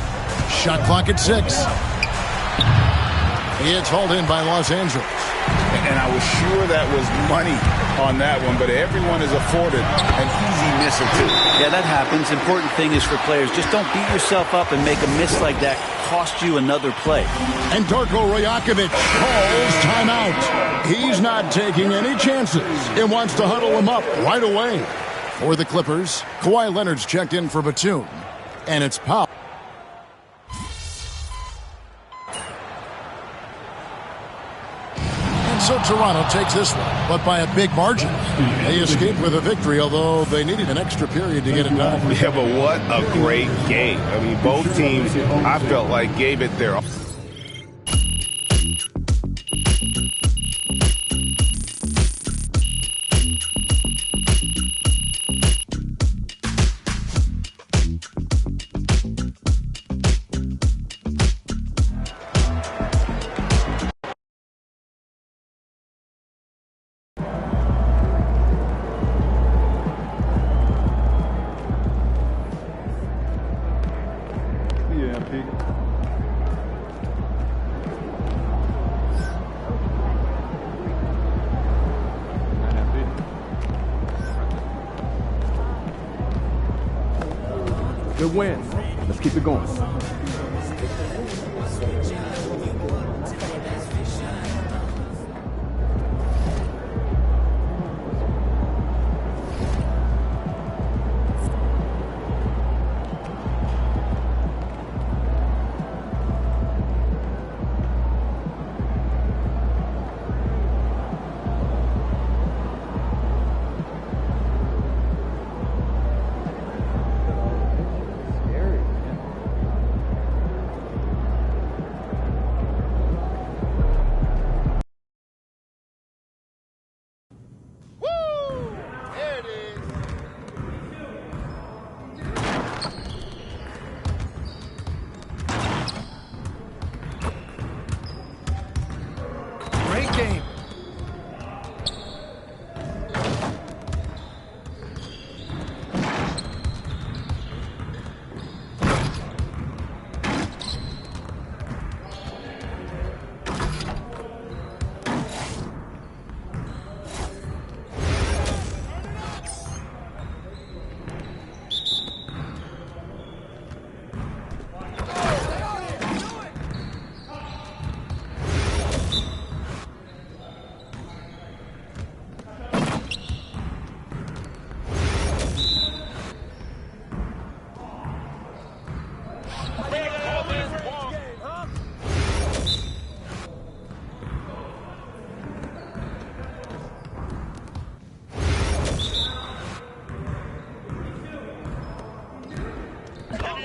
Shot clock at 6. It's hauled in by Los Angeles. And I was sure that was money on that one, but everyone is afforded an easy miss or two. Yeah, that happens. Important thing is for players, just don't beat yourself up and make a miss like that cost you another play. And Darko Rajakovic calls timeout. He's not taking any chances and wants to huddle him up right away. For the Clippers, Kawhi Leonard's checked in for Batum, and it's Powell. So Toronto takes this one, but by a big margin. They escaped with a victory, although they needed an extra period to get it done. Yeah, but what a great game. I mean, both teams, I felt like, gave it their all. Good win. Let's keep it going.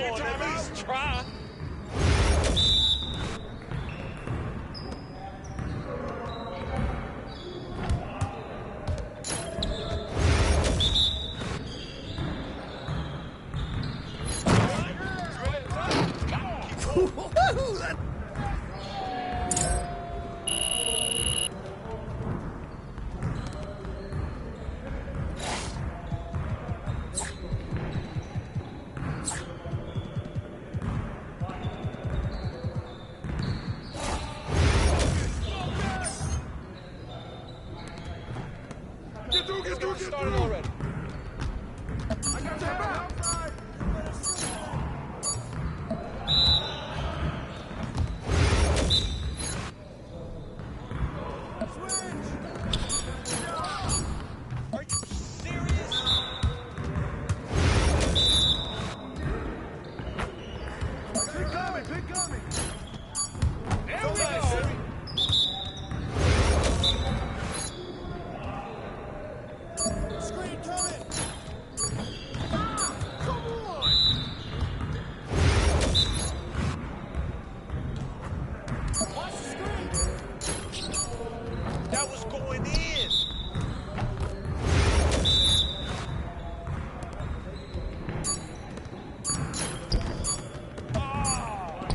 on, at least try. Started already.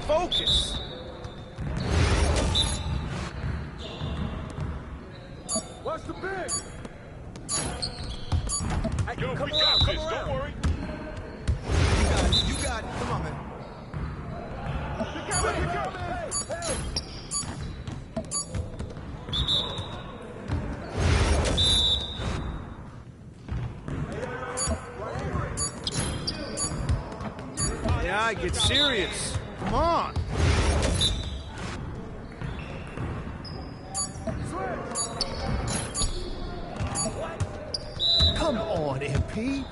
Focus. What's the big? Yo, come we around, got come this. around. Don't worry. You got it. Come on, man. Pick up. Hey. Yeah, get serious. Come on. Come on, MP.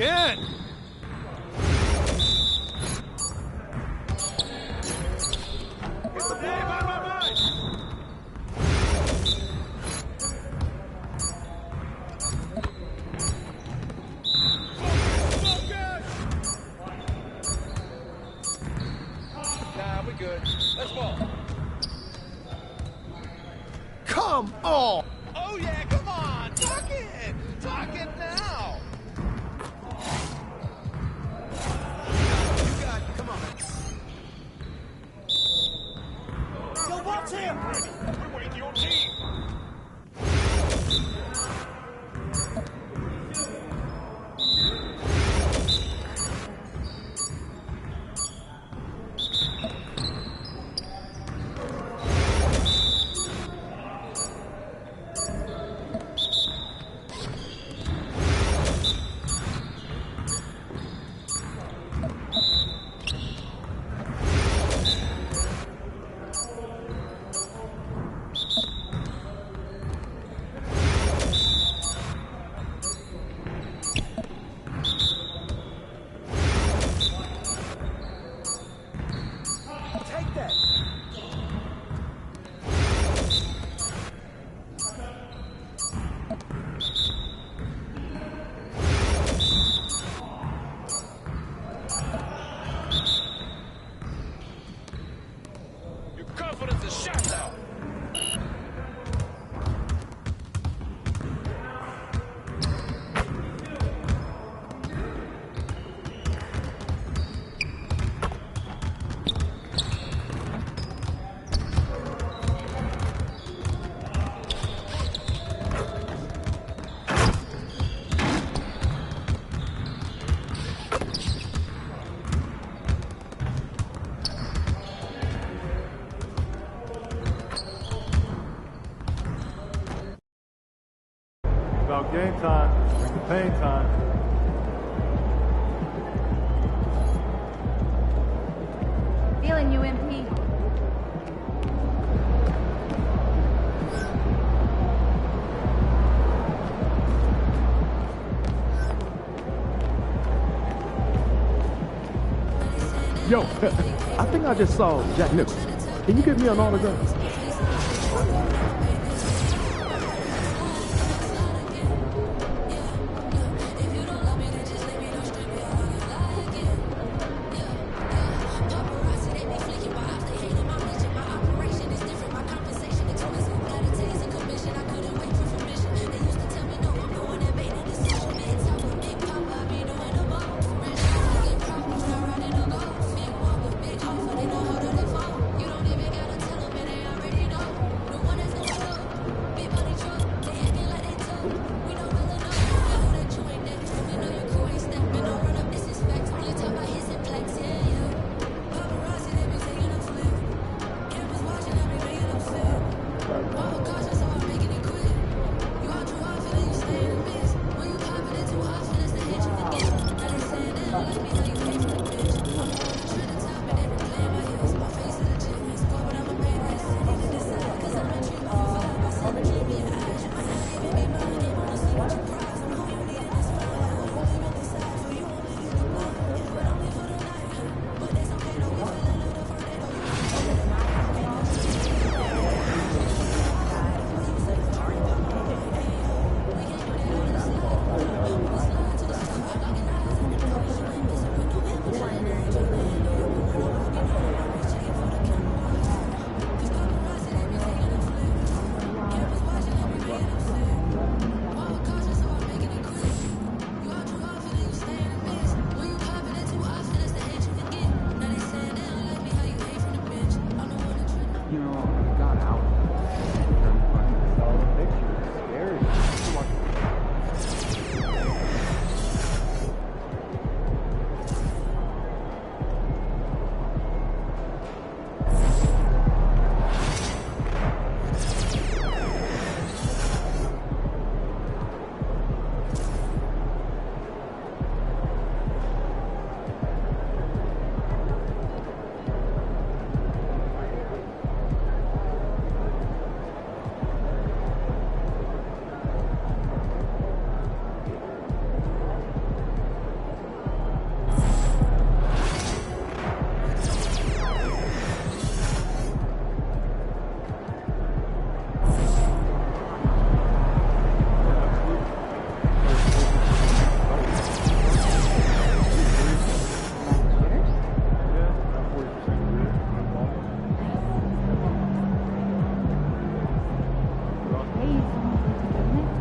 Again. Nah, we good. Let's ball. Come on. Oh, yeah, come on. Talk it now. time. Feeling you, MP. Yo, I think I just saw Jack Nicholson. Can you give me an autograph?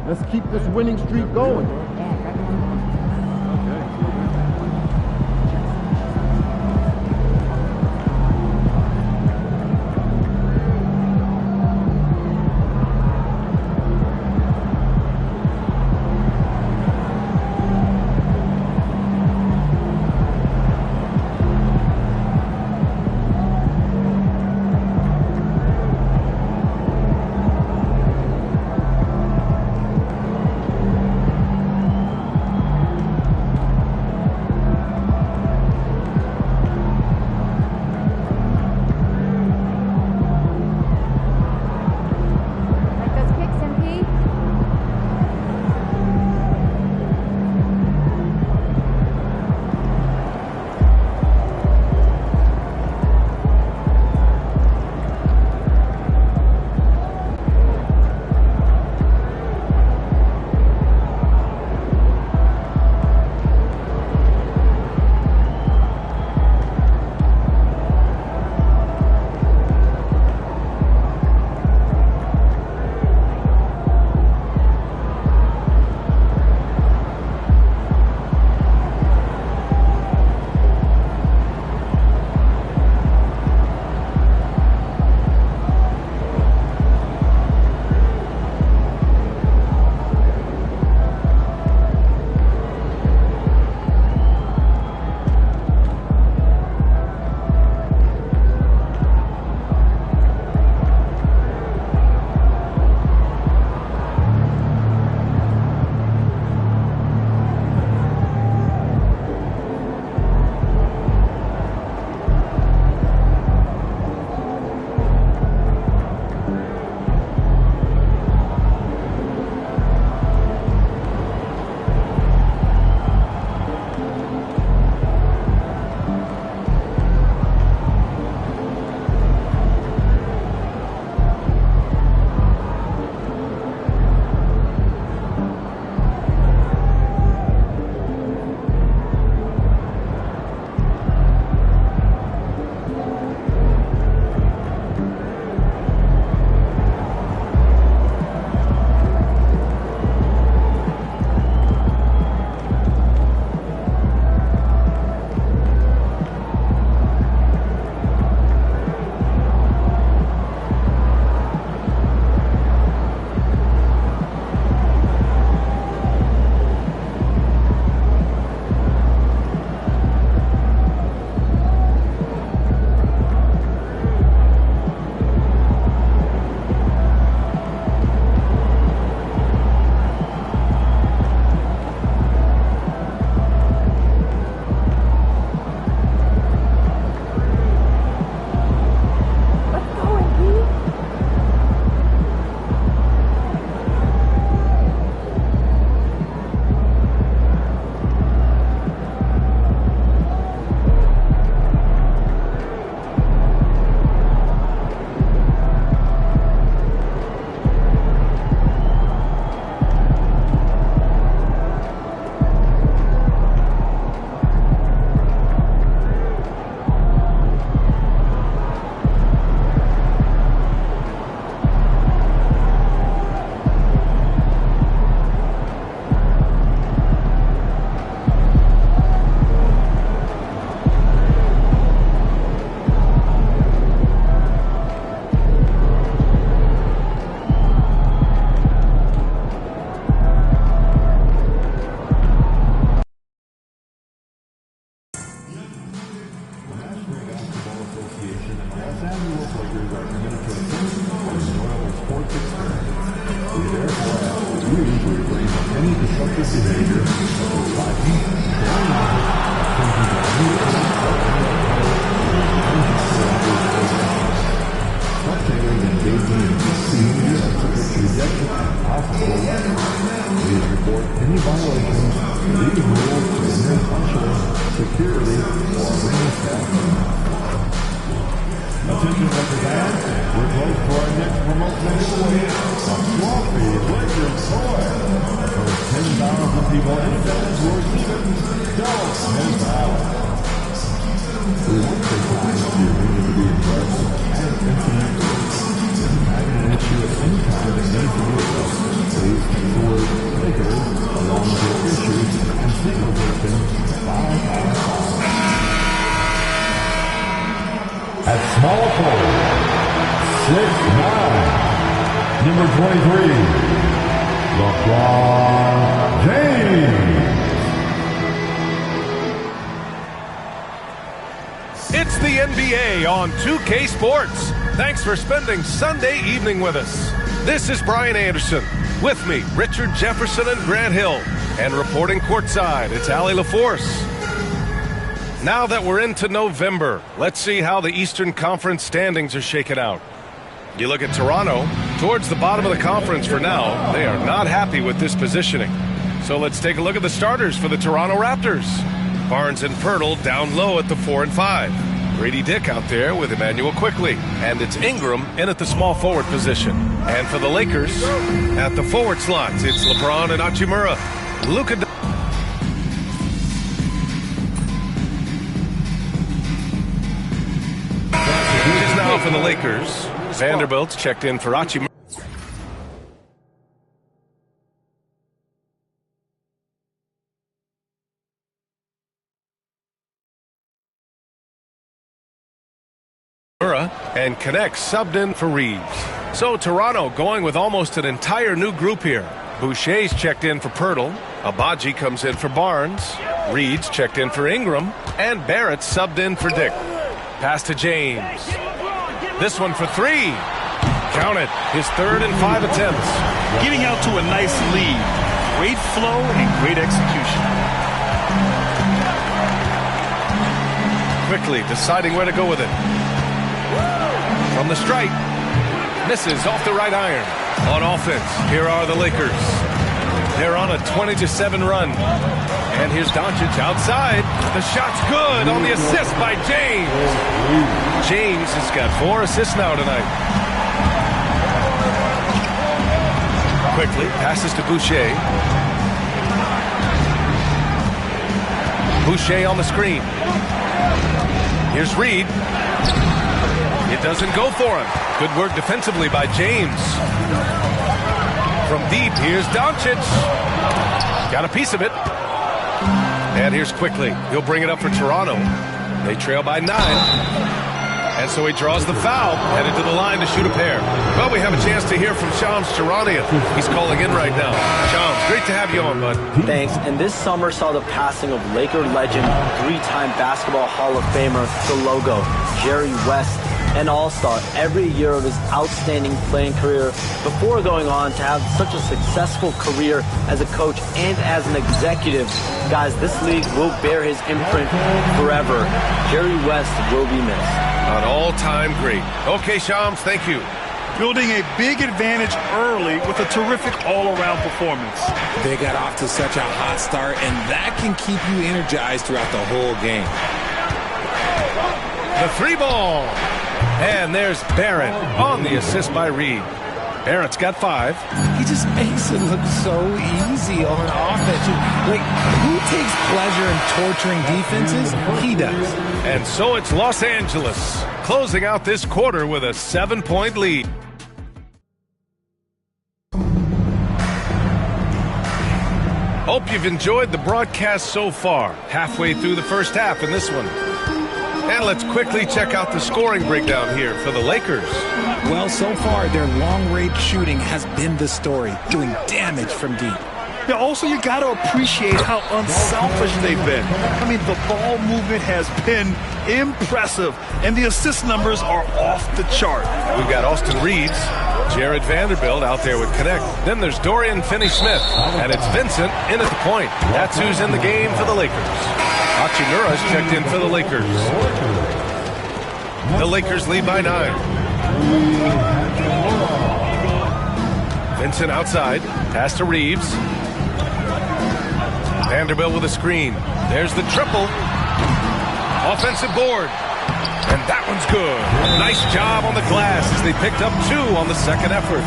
Let's keep this winning streak going. small forward, 6'9", number 23, LeBron James. It's the NBA on 2K Sports. Thanks for spending Sunday evening with us. This is Brian Anderson. With me, Richard Jefferson and Grant Hill. And reporting courtside, it's Allie LaForce. Now that we're into November, let's see how the Eastern Conference standings are shaken out. You look at Toronto, towards the bottom of the conference for now. They are not happy with this positioning. So let's take a look at the starters for the Toronto Raptors. Barnes and Poeltl down low at the 4 and 5. Grady Dick out there with Emmanuel Quickley. And it's Ingram in at the small forward position. And for the Lakers, at the forward slots, it's LeBron and Hachimura. Luka. It is now for the Lakers. Vanderbilt's checked in for Hachimura. And connects subbed in for Reeves. So Toronto going with almost an entire new group here. Boucher's checked in for Poeltl. Abaji comes in for Barnes. Reed's checked in for Ingram. And Barrett subbed in for Dick. Pass to James. This one for three. Count it. His 3rd and 5 attempts. Getting out to a nice lead. Great flow and great execution. Quickly deciding where to go with it. From the stripe, misses off the right iron. On offense, here are the Lakers. They're on a 20-7 run. And here's Doncic outside. The shot's good on the assist by James. James has got 4 assists now tonight. Quickly passes to Boucher. Boucher on the screen. Here's Reed. It doesn't go for him. Good work defensively by James. From deep, here's Doncic. Got a piece of it. And here's Quickley. He'll bring it up for Toronto. They trail by 9. And so he draws the foul, headed to the line to shoot a pair. Well, we have a chance to hear from Shams Charania. He's calling in right now. Shams, great to have you on, bud. Thanks. And this summer saw the passing of Laker legend, 3-time Basketball Hall of Famer, the logo, Jerry West, an all-star every year of his outstanding playing career before going on to have such a successful career as a coach and as an executive. Guys, this league will bear his imprint forever. Jerry West will be missed. An all-time great. Okay, Shams, thank you. Building a big advantage early with a terrific all-around performance. They got off to such a hot start, and that can keep you energized throughout the whole game. The 3 ball. And there's Barrett on the assist by Reed. Barrett's got 5. He just makes it look so easy on offense. Like, who takes pleasure in torturing defenses? He does. And so it's Los Angeles closing out this quarter with a 7-point lead. Hope you've enjoyed the broadcast so far. Halfway through the first half in this one. And let's quickly check out the scoring breakdown here for the Lakers. Well, so far, their long-range shooting has been the story, doing damage from deep. Yeah, also, you got to appreciate how unselfish they've been. I mean, the ball movement has been impressive, and the assist numbers are off the chart. We've got Austin Reeves, Jared Vanderbilt out there with Connect. Then there's Dorian Finney-Smith, and it's Vincent in at the point. That's who's in the game for the Lakers. Hachimura's checked in for the Lakers. The Lakers lead by 9. Vincent outside. Pass to Reeves. Vanderbilt with a screen. There's the triple. Offensive board. And that one's good. Nice job on the glass as they picked up 2 on the second effort.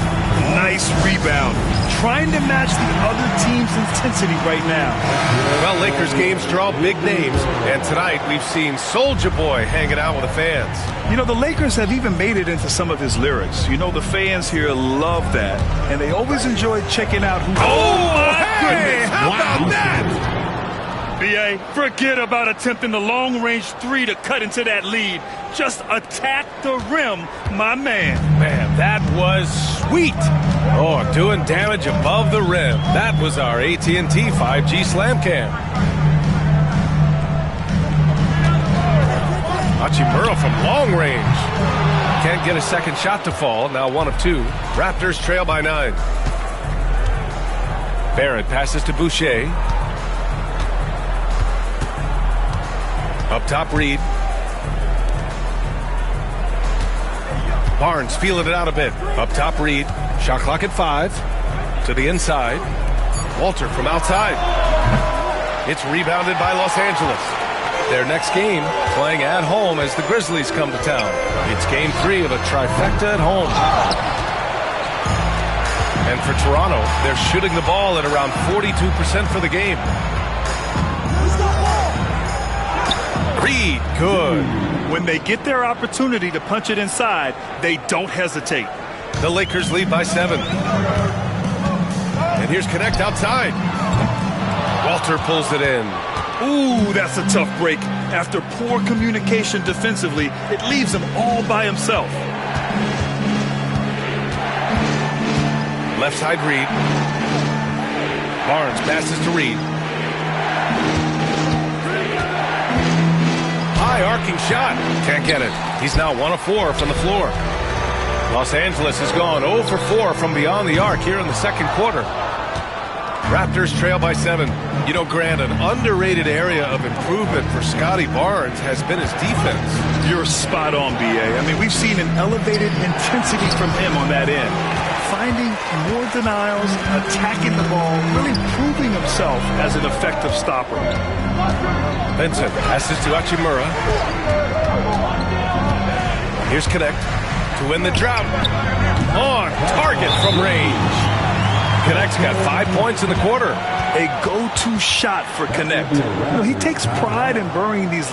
Nice rebound. Trying to match the other team's intensity right now. Well, Lakers games draw big names. And tonight we've seen Soulja Boy hanging out with the fans. You know, the Lakers have even made it into some of his lyrics. You know, the fans here love that. And they always enjoy checking out who... Oh, my goodness. How about that? B.A., forget about attempting the long-range three to cut into that lead. Just attack the rim, my man. Man, that was sweet. Oh, doing damage above the rim. That was our AT&T 5G Slam Cam. Hachimura from long range. Can't get a second shot to fall. Now 1 of 2. Raptors trail by 9. Barrett passes to Boucher. Up top, Reed. Barnes feeling it out a bit. Up top, Reed. Shot clock at 5. To the inside. Walter from outside. It's rebounded by Los Angeles. Their next game playing at home as the Grizzlies come to town. It's game 3 of a trifecta at home. And for Toronto, they're shooting the ball at around 42% for the game. Reed, good. When they get their opportunity to punch it inside, they don't hesitate. The Lakers lead by 7. And here's Connect outside. Walter pulls it in. Ooh, that's a tough break. After poor communication defensively, it leaves him all by himself. Left side, Reed. Barnes passes to Reed. High arcing shot. Can't get it. He's now 1 of 4 from the floor. Los Angeles has gone 0 for 4 from beyond the arc here in the second quarter. Raptors trail by 7. You know, Grant, an underrated area of improvement for Scotty Barnes has been his defense. You're spot on, B.A. I mean, we've seen an elevated intensity from him on that end. Finding more denials, attacking the ball, really proving himself as an effective stopper. Vincent passes to Hachimura. Here's Connect to win the drought. On target from range. Connect's got 5 points in the quarter. A go-to shot for Connect. You know, he takes pride in burying these